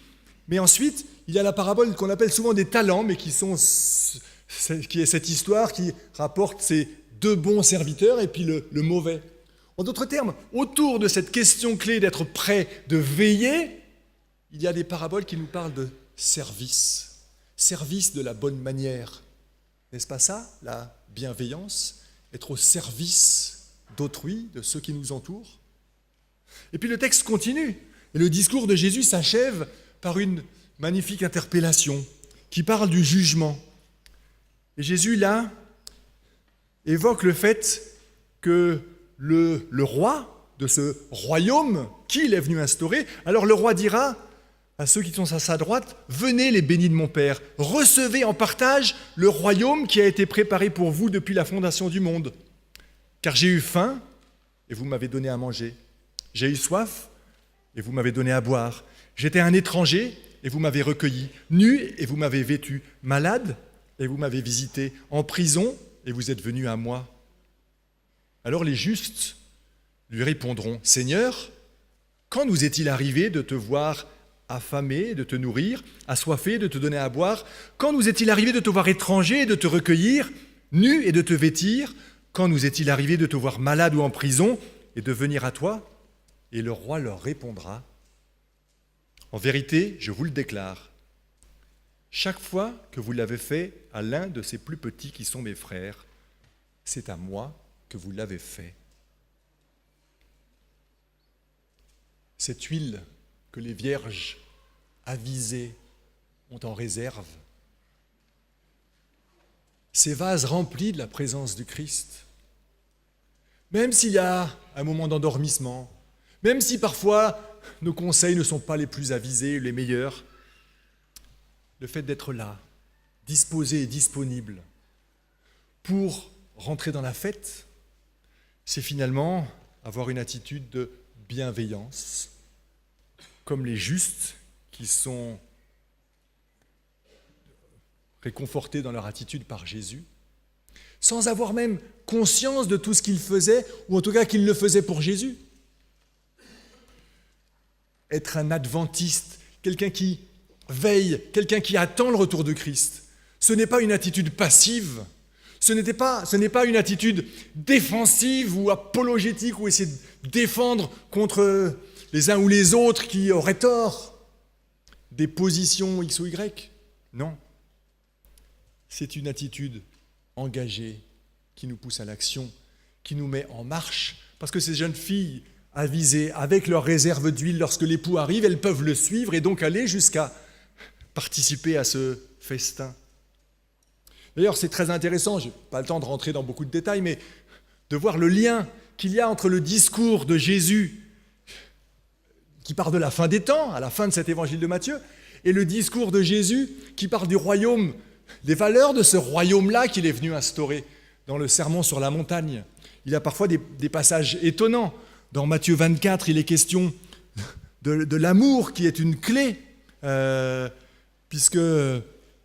Mais ensuite, il y a la parabole qu'on appelle souvent des talents, mais qui est cette histoire qui rapporte ces deux bons serviteurs et puis le mauvais. En d'autres termes, autour de cette question clé d'être prêt, de veiller, il y a des paraboles qui nous parlent de service. Service de la bonne manière. N'est-ce pas ça, la bienveillance ? Être au service d'autrui, de ceux qui nous entourent. Et puis le texte continue. Et le discours de Jésus s'achève par une magnifique interpellation qui parle du jugement. Et Jésus, là, évoque le fait que le roi de ce royaume qu'il est venu instaurer, alors le roi dira à ceux qui sont à sa droite, « Venez les bénis de mon Père, recevez en partage le royaume qui a été préparé pour vous depuis la fondation du monde. Car j'ai eu faim et vous m'avez donné à manger. J'ai eu soif et vous m'avez donné à boire. J'étais un étranger et vous m'avez recueilli, nu et vous m'avez vêtu, malade et vous m'avez visité, en prison et vous êtes venus à moi. » Alors les justes lui répondront, « Seigneur, quand nous est-il arrivé de te voir affamé de te nourrir, assoiffé de te donner à boire? Quand nous est-il arrivé de te voir étranger et de te recueillir, nu et de te vêtir? Quand nous est-il arrivé de te voir malade ou en prison et de venir à toi? Et le roi leur répondra: en vérité, je vous le déclare, chaque fois que vous l'avez fait à l'un de ces plus petits qui sont mes frères, c'est à moi que vous l'avez fait. Cette huile que les vierges avisées ont en réserve, ces vases remplis de la présence du Christ, même s'il y a un moment d'endormissement, même si parfois nos conseils ne sont pas les plus avisés, les meilleurs, le fait d'être là, disposé et disponible pour rentrer dans la fête, c'est finalement avoir une attitude de bienveillance, comme les justes qui sont réconfortés dans leur attitude par Jésus, sans avoir même conscience de tout ce qu'ils faisaient, ou en tout cas qu'ils le faisaient pour Jésus. Être un adventiste, quelqu'un qui veille, quelqu'un qui attend le retour de Christ, ce n'est pas une attitude passive, ce n'est pas une attitude défensive ou apologétique ou essayer de défendre contre les uns ou les autres qui auraient tort, des positions X ou Y. Non. C'est une attitude engagée qui nous pousse à l'action, qui nous met en marche, parce que ces jeunes filles avisées avec leur réserve d'huile, lorsque l'époux arrive, elles peuvent le suivre et donc aller jusqu'à participer à ce festin. D'ailleurs, c'est très intéressant, je n'ai pas le temps de rentrer dans beaucoup de détails, mais de voir le lien qu'il y a entre le discours de Jésus, qui part de la fin des temps, à la fin de cet évangile de Matthieu, et le discours de Jésus qui parle du royaume, des valeurs de ce royaume-là qu'il est venu instaurer dans le sermon sur la montagne. Il y a parfois des passages étonnants. Dans Matthieu 24, il est question de l'amour qui est une clé, puisque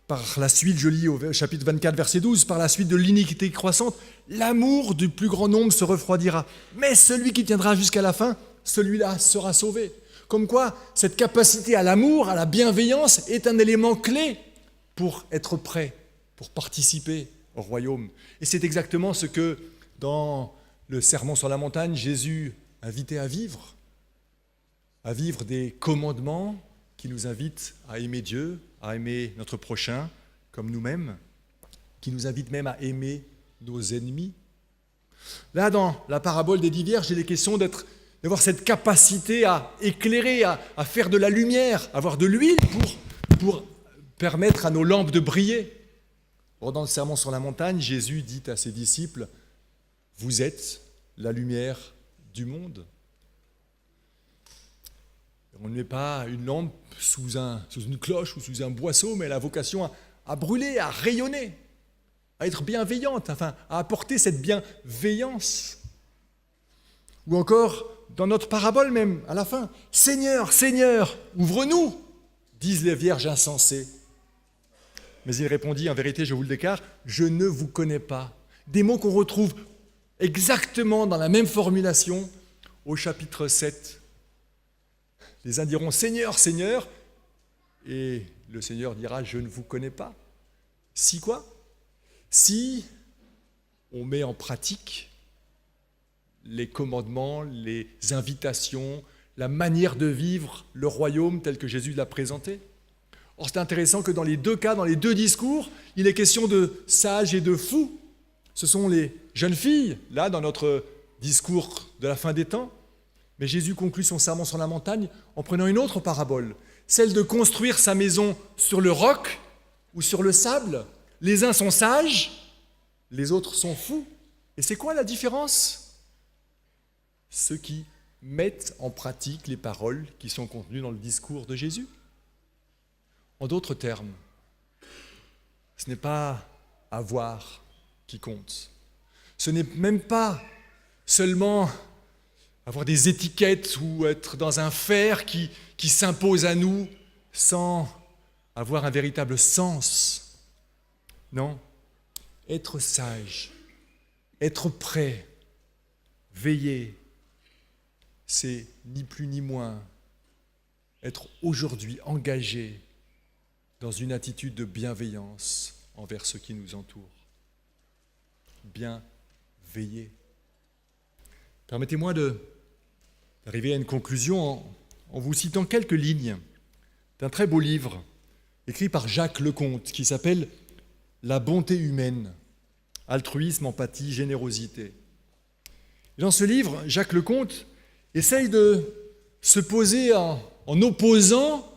par la suite, je lis au chapitre 24, verset 12, par la suite de l'iniquité croissante, l'amour du plus grand nombre se refroidira. Mais celui qui tiendra jusqu'à la fin, celui-là sera sauvé. Comme quoi, cette capacité à l'amour, à la bienveillance, est un élément clé pour être prêt, pour participer au royaume. Et c'est exactement ce que, dans le sermon sur la montagne, Jésus invitait à vivre des commandements qui nous invitent à aimer Dieu, à aimer notre prochain comme nous-mêmes, qui nous invitent même à aimer nos ennemis. Là, dans la parabole des 10 vierges, il est question d'avoir cette capacité à éclairer, à faire de la lumière, avoir de l'huile pour permettre à nos lampes de briller. Or, dans le sermon sur la montagne, Jésus dit à ses disciples: « Vous êtes la lumière du monde. » On ne met pas une lampe sous une cloche ou sous un boisseau, mais elle a vocation à brûler, à rayonner, à être bienveillante, enfin, à apporter cette bienveillance. Ou encore, dans notre parabole même, à la fin, « Seigneur, Seigneur, ouvre-nous !» disent les vierges insensées. Mais il répondit: « En vérité, je vous le déclare, je ne vous connais pas. » Des mots qu'on retrouve exactement dans la même formulation au chapitre 7. Les uns diront « Seigneur, Seigneur », et le Seigneur dira « Je ne vous connais pas ». Si quoi ? Si on met en pratique les commandements, les invitations, la manière de vivre le royaume tel que Jésus l'a présenté. Or, c'est intéressant que dans les deux cas, dans les deux discours, il est question de sages et de fous. Ce sont les jeunes filles, là, dans notre discours de la fin des temps. Mais Jésus conclut son sermon sur la montagne en prenant une autre parabole, celle de construire sa maison sur le roc ou sur le sable. Les uns sont sages, les autres sont fous. Et c'est quoi la différence ? Ceux qui mettent en pratique les paroles qui sont contenues dans le discours de Jésus. En d'autres termes, ce n'est pas avoir qui compte. Ce n'est même pas seulement avoir des étiquettes ou être dans un faire qui s'impose à nous sans avoir un véritable sens. Non, être sage, être prêt, veiller, c'est ni plus ni moins être aujourd'hui engagé dans une attitude de bienveillance envers ceux qui nous entourent. Bien veiller. Permettez-moi d'arriver à une conclusion en vous citant quelques lignes d'un très beau livre écrit par Jacques Lecomte qui s'appelle « La bonté humaine, altruisme, empathie, générosité ». Dans ce livre, Jacques Lecomte essaye de se poser en opposant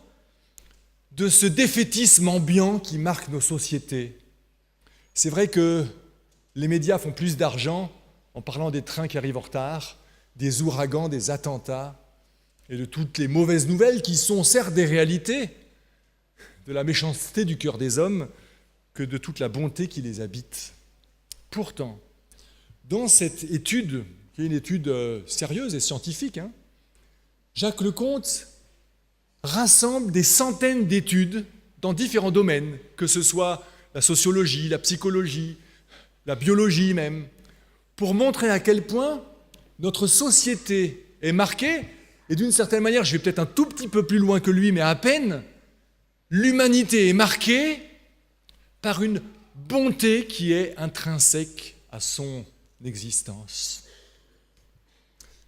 de ce défaitisme ambiant qui marque nos sociétés. C'est vrai que les médias font plus d'argent en parlant des trains qui arrivent en retard, des ouragans, des attentats et de toutes les mauvaises nouvelles qui sont certes des réalités, de la méchanceté du cœur des hommes, que de toute la bonté qui les habite. Pourtant, dans cette étude, qui est une étude sérieuse et scientifique, Jacques Lecomte rassemble des centaines d'études dans différents domaines, que ce soit la sociologie, la psychologie, la biologie même, pour montrer à quel point notre société est marquée, et d'une certaine manière, je vais peut-être un tout petit peu plus loin que lui, mais à peine, l'humanité est marquée par une bonté qui est intrinsèque à son existence.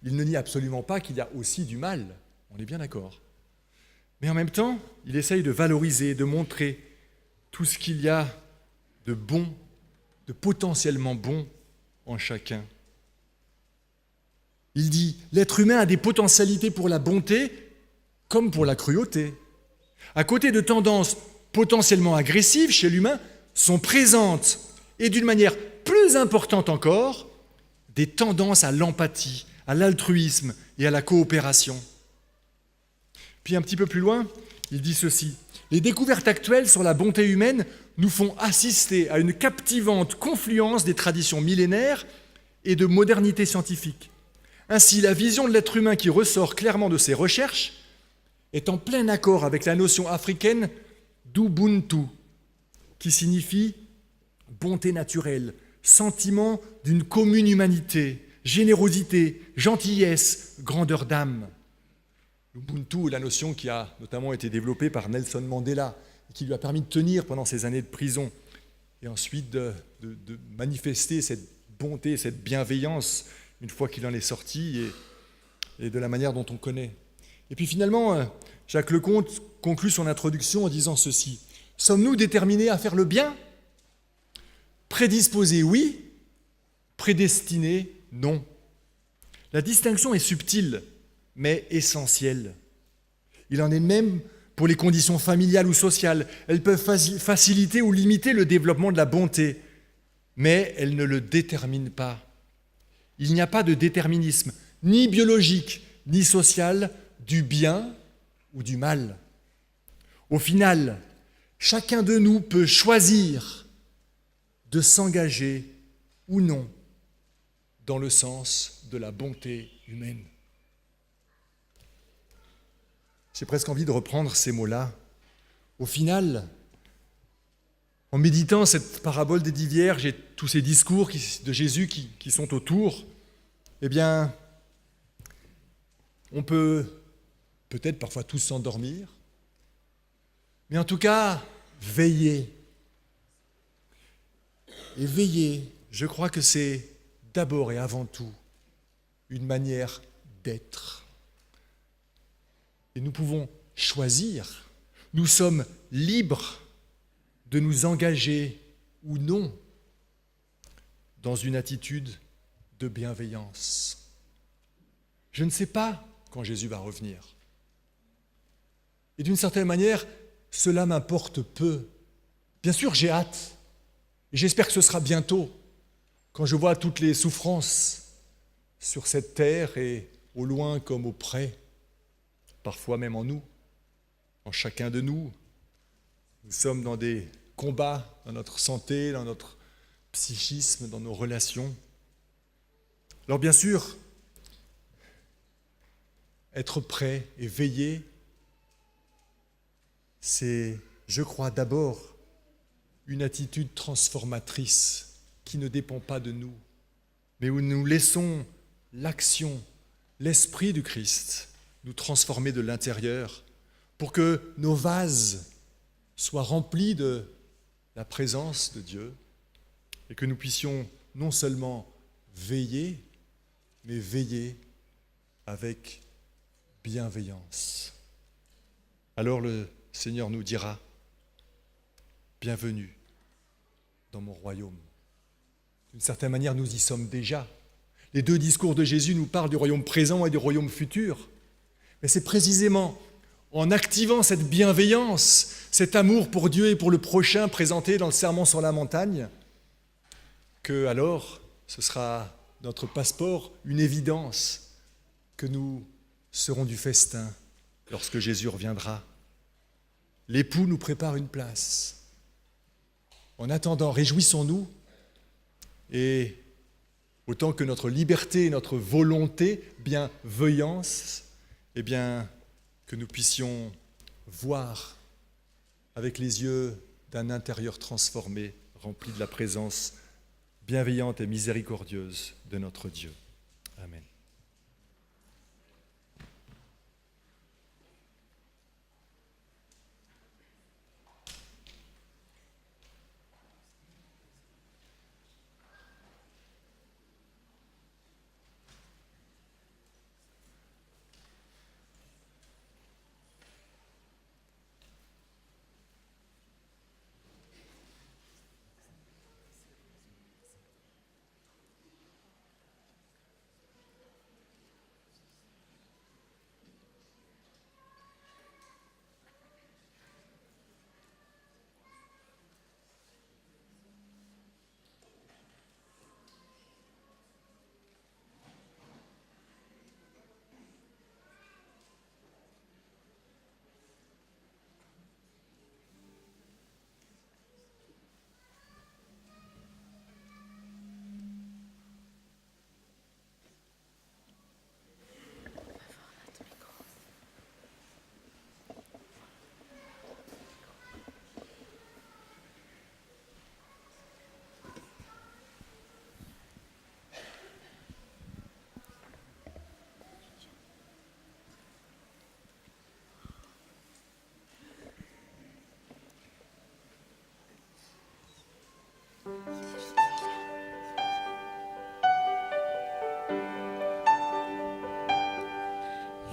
Il ne nie absolument pas qu'il y a aussi du mal, on est bien d'accord. Mais en même temps, il essaye de valoriser, de montrer tout ce qu'il y a de bon, de potentiellement bon en chacun. Il dit « L'être humain a des potentialités pour la bonté comme pour la cruauté. À côté de tendances potentiellement agressives chez l'humain, sont présentes, et d'une manière plus importante encore, des tendances à l'empathie, à l'altruisme et à la coopération. » Puis un petit peu plus loin, il dit ceci. « Les découvertes actuelles sur la bonté humaine nous font assister à une captivante confluence des traditions millénaires et de modernité scientifique. Ainsi, la vision de l'être humain qui ressort clairement de ces recherches est en plein accord avec la notion africaine d'Ubuntu, qui signifie bonté naturelle, sentiment d'une commune humanité, générosité, gentillesse, grandeur d'âme. L'Ubuntu est la notion qui a notamment été développée par Nelson Mandela et qui lui a permis de tenir pendant ses années de prison et ensuite de manifester cette bonté, cette bienveillance une fois qu'il en est sorti et de la manière dont on connaît. Et puis finalement, Jacques Lecomte conclut son introduction en disant ceci. « Sommes-nous déterminés à faire le bien ? Prédisposés, oui. Prédestinés, non. La distinction est subtile, mais essentielle. Il en est de même pour les conditions familiales ou sociales. Elles peuvent faciliter ou limiter le développement de la bonté, mais elles ne le déterminent pas. Il n'y a pas de déterminisme, ni biologique, ni social, du bien ou du mal. Au final, chacun de nous peut choisir de s'engager ou non dans le sens de la bonté humaine. » J'ai presque envie de reprendre ces mots-là. Au final, en méditant cette parabole des 10 vierges et tous ces discours de Jésus qui sont autour, eh bien, on peut peut-être parfois tous s'endormir, mais en tout cas, veiller. Et veiller, je crois que c'est d'abord et avant tout une manière d'être. Et nous pouvons choisir, nous sommes libres de nous engager ou non dans une attitude de bienveillance. Je ne sais pas quand Jésus va revenir. Et d'une certaine manière, cela m'importe peu. Bien sûr, j'ai hâte. Et j'espère que ce sera bientôt, quand je vois toutes les souffrances sur cette terre et au loin comme au près, parfois même en nous, en chacun de nous. Nous sommes dans des combats dans notre santé, dans notre psychisme, dans nos relations. Alors bien sûr, être prêt et veiller, c'est, je crois, d'abord une attitude transformatrice qui ne dépend pas de nous, mais où nous laissons l'action, l'esprit du Christ nous transformer de l'intérieur pour que nos vases soient remplis de la présence de Dieu et que nous puissions non seulement veiller, mais veiller avec bienveillance. Alors le Seigneur nous dira « Bienvenue dans mon royaume ». D'une certaine manière, nous y sommes déjà. Les deux discours de Jésus nous parlent du royaume présent et du royaume futur. Mais c'est précisément en activant cette bienveillance, cet amour pour Dieu et pour le prochain présenté dans le Sermon sur la montagne, que alors ce sera notre passeport, une évidence que nous serons du festin lorsque Jésus reviendra. L'époux nous prépare une place. En attendant, réjouissons-nous et autant que notre liberté, notre volonté, bienveillance, eh bien, que nous puissions voir avec les yeux d'un intérieur transformé, rempli de la présence bienveillante et miséricordieuse de notre Dieu. Amen.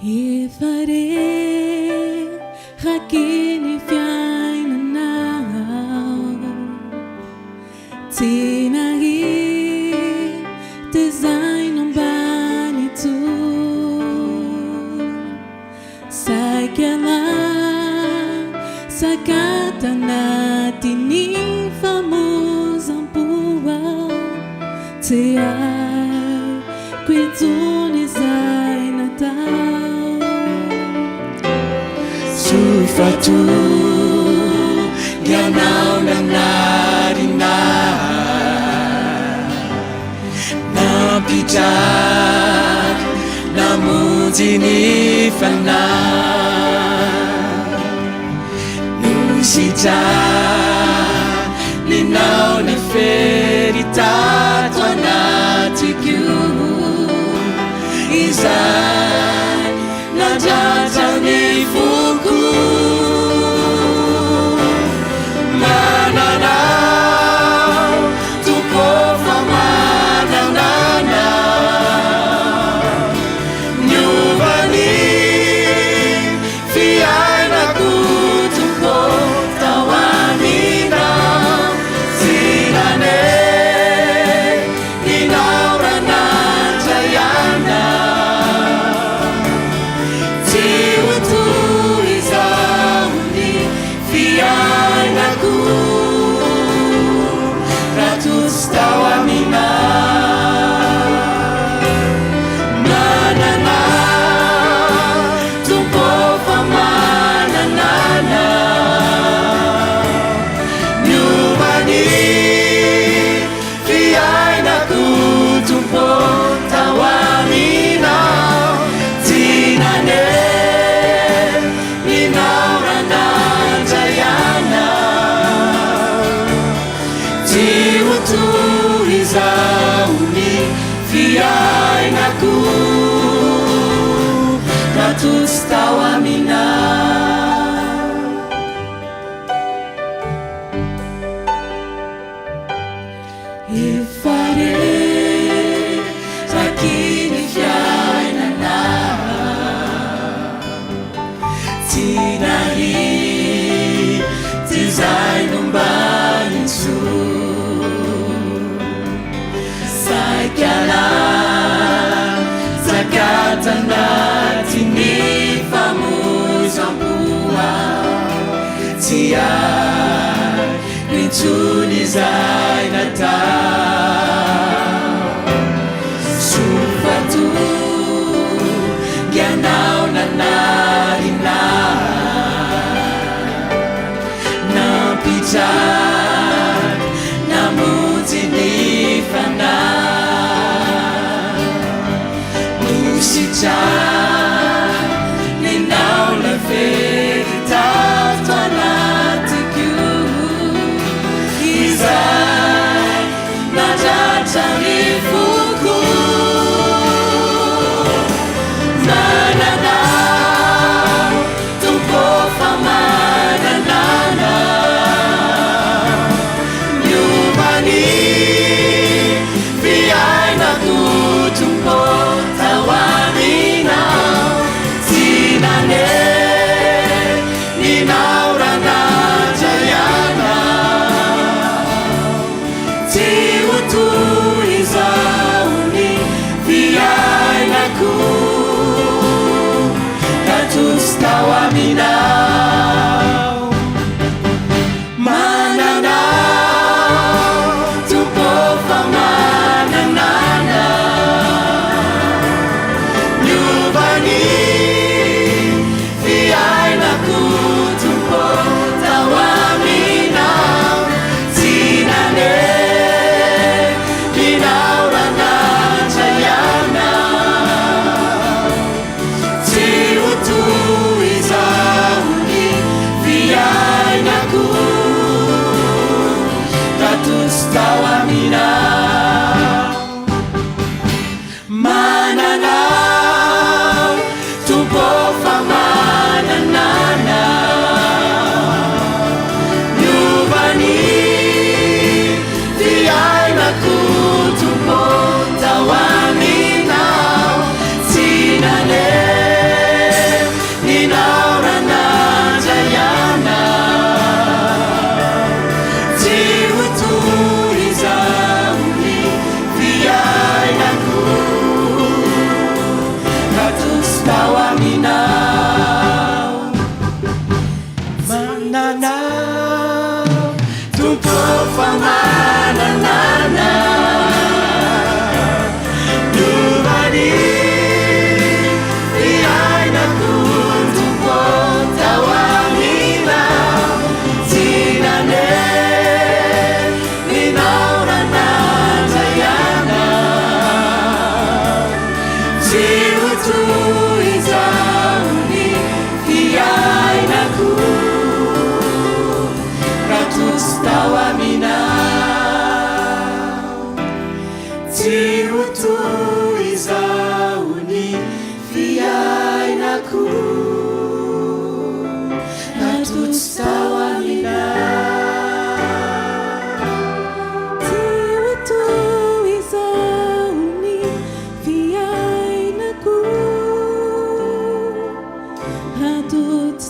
E farei hakini fiaina now Tinahi design on bani tu Saikela sakata natin famosa pua Te ai quituni sai natal Sufatu Ganau ng narina Napitak Namudini fana Nusita Linaw ni ferita Twanatiku Izay Najata ni fuku Mananaw Tupo famananana Nyubani Fiyay na kutupo Tawanina Silane Inaura na Jayana Tiwatu Tinahi Tizai numbahin su Saikala Zakatan natin ifamuzang buhay Tiyak Rintunizay na tao Sufatu Gyanaw na narina Nampijak Namutinifanay Musicak Ninaw la veritat Fanatiku Izay Najatalifuku Mananaw Tumpo famananaw Nyumani Biyay na kutumpo Tawaminaw Sinane Ninawra na jayana Tiwutu izauni Biyay na Tawaminaw Mananaw Tumpo famananaw Nyubani Biyay na kutumpo Tawaminaw Sinane Ninawra na jayana Tiwutu izauni Biyay na Tatus tawaminaw Mananaw Tumpo famananaw Nyubani Biyay na kutumpo Tawaminaw Sinane Ninawra na jayana Tiwutu izauni Biyay na Tatus tawaminaw Mananaw Tumpo famananaw Nyubani Biyay na kutumpo Tawaminaw Sinane Ninawra na jayana Tiwutu izauni Biyay na Tatus tawaminaw Tiwutu izauni Biyay na Tatus tawaminaw Tiwutu izauni Biyay na Hatut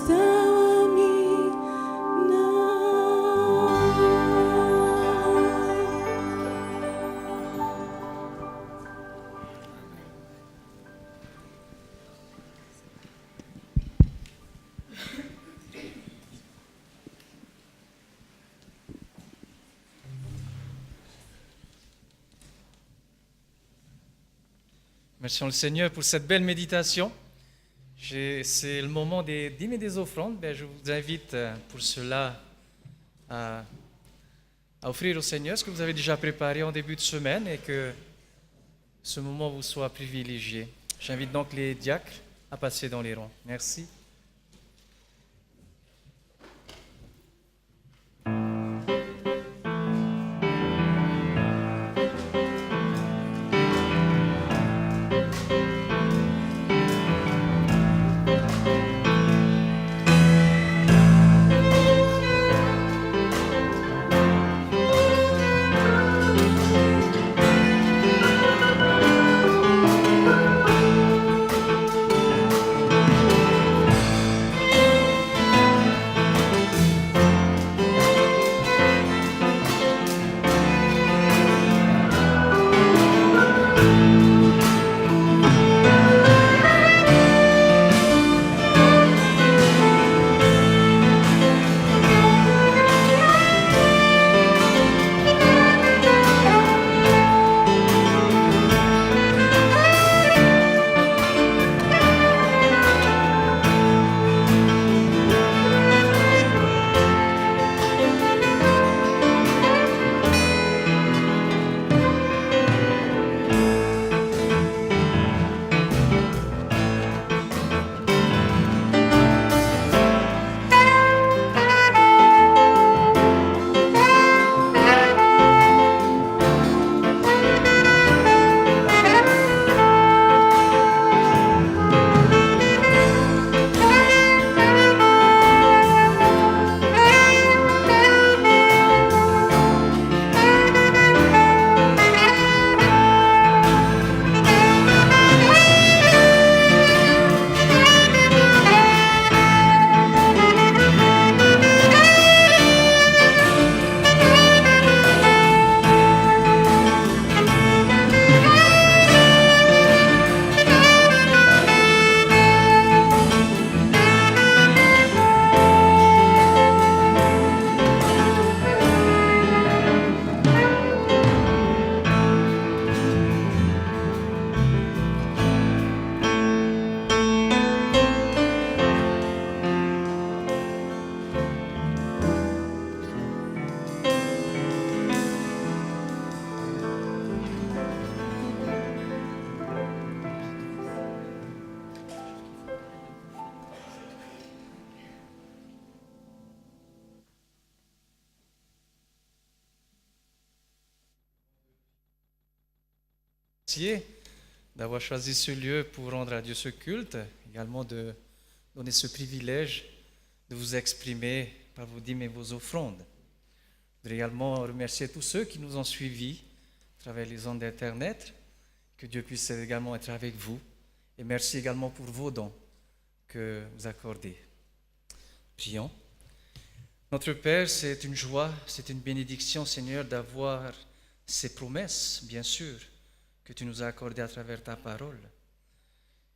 Merci le Seigneur pour cette belle méditation. C'est le moment des dîmes et des offrandes. Je vous invite pour cela à offrir au Seigneur ce que vous avez déjà préparé en début de semaine et que ce moment vous soit privilégié. J'invite donc les diacres à passer dans les rangs. Merci. remercier d'avoir choisi ce lieu pour rendre à Dieu ce culte, également de donner ce privilège de vous exprimer par vos dîmes et vos offrandes. Je voudrais également remercier tous ceux qui nous ont suivis à travers les ondes d'Internet. Que Dieu puisse également être avec vous. Et merci également pour vos dons que vous accordez. Prions. Notre Père, c'est une joie, c'est une bénédiction, Seigneur, d'avoir ces promesses, bien sûr, que tu nous as accordées à travers ta parole,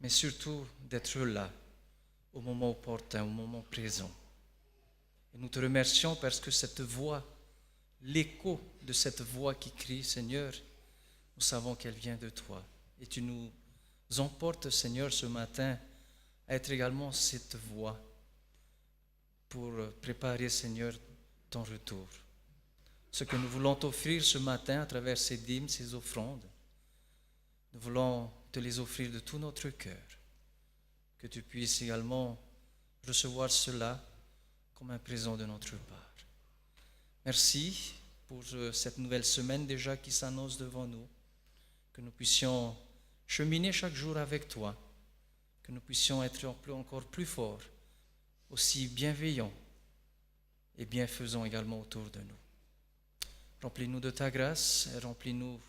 mais surtout d'être là, au moment opportun, au moment présent. Et nous te remercions parce que cette voix, l'écho de cette voix qui crie, Seigneur, nous savons qu'elle vient de toi. Et tu nous emportes, Seigneur, ce matin à être également cette voix pour préparer, Seigneur, ton retour. Ce que nous voulons t'offrir ce matin à travers ces dîmes, ces offrandes, nous voulons te les offrir de tout notre cœur. Que tu puisses également recevoir cela comme un présent de notre part. Merci pour cette nouvelle semaine déjà qui s'annonce devant nous. Que nous puissions cheminer chaque jour avec toi. Que nous puissions être encore plus forts, aussi bienveillants et bienfaisants également autour de nous. Remplis-nous de ta grâce et remplis-nous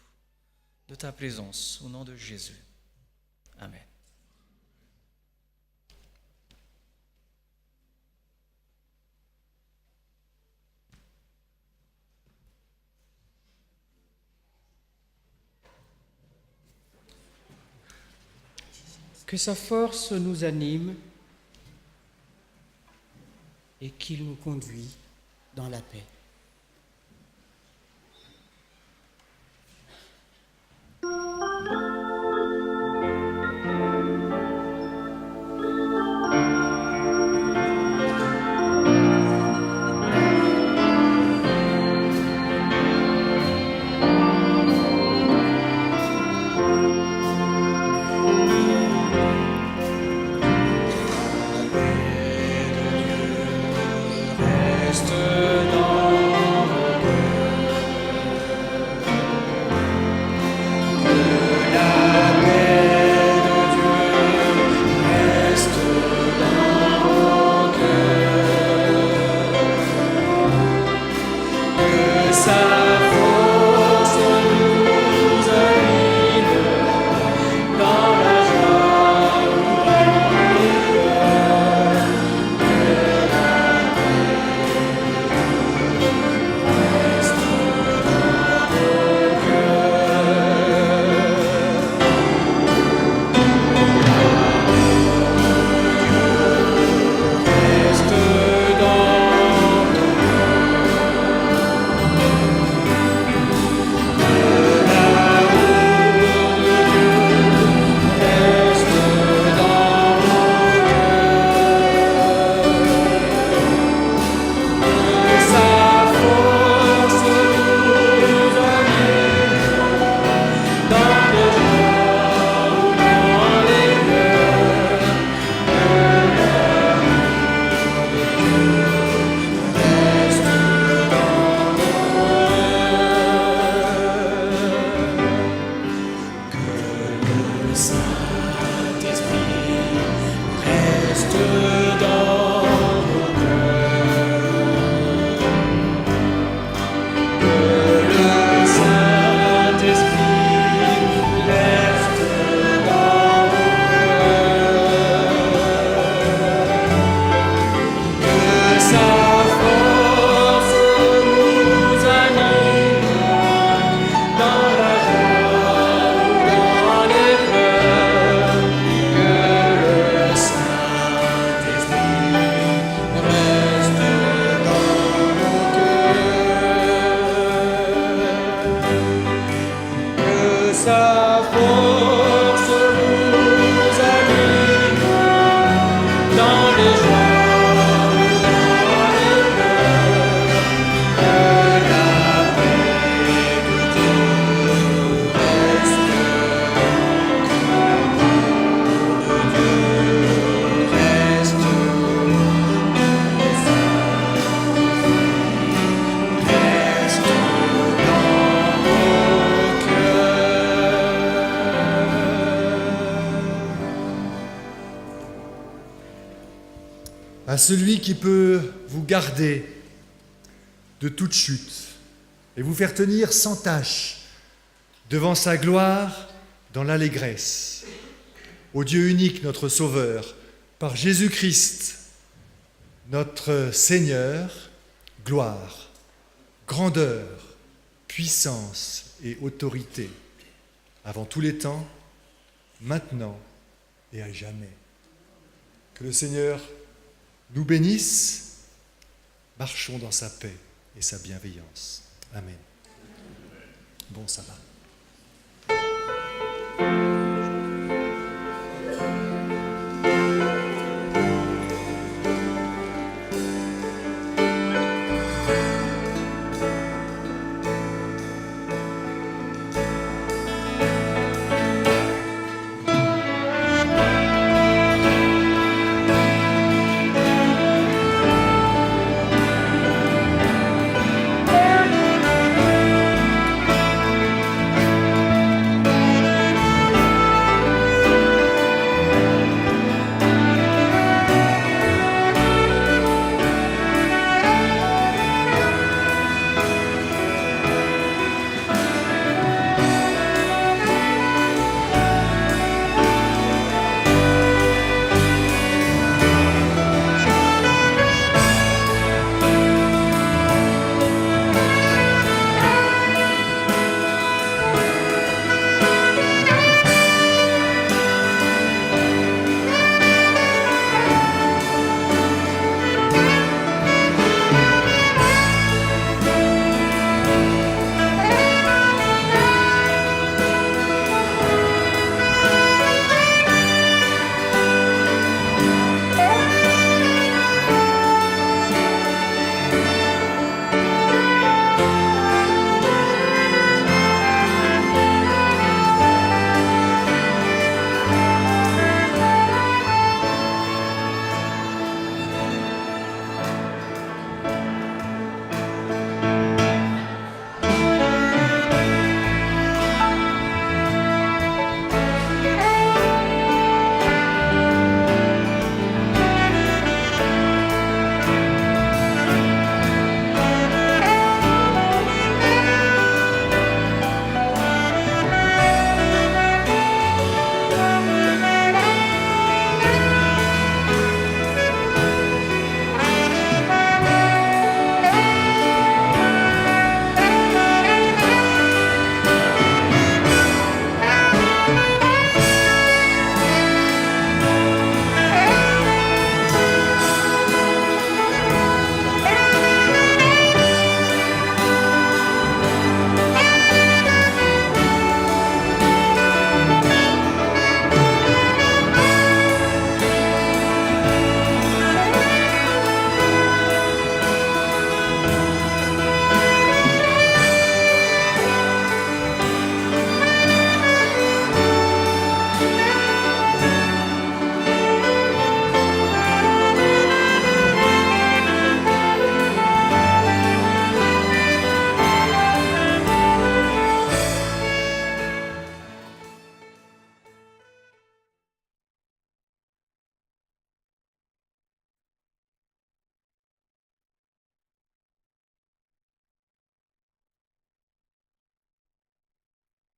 de ta présence au nom de Jésus. Amen. Que sa force nous anime et qu'il nous conduit dans la paix. à celui qui peut vous garder de toute chute et vous faire tenir sans tache devant sa gloire dans l'allégresse. Au Dieu unique, notre Sauveur, par Jésus-Christ, notre Seigneur, gloire, grandeur, puissance et autorité, avant tous les temps, maintenant et à jamais. Que le Seigneur nous bénisse, marchons dans sa paix et sa bienveillance. Amen. Bon sabbat.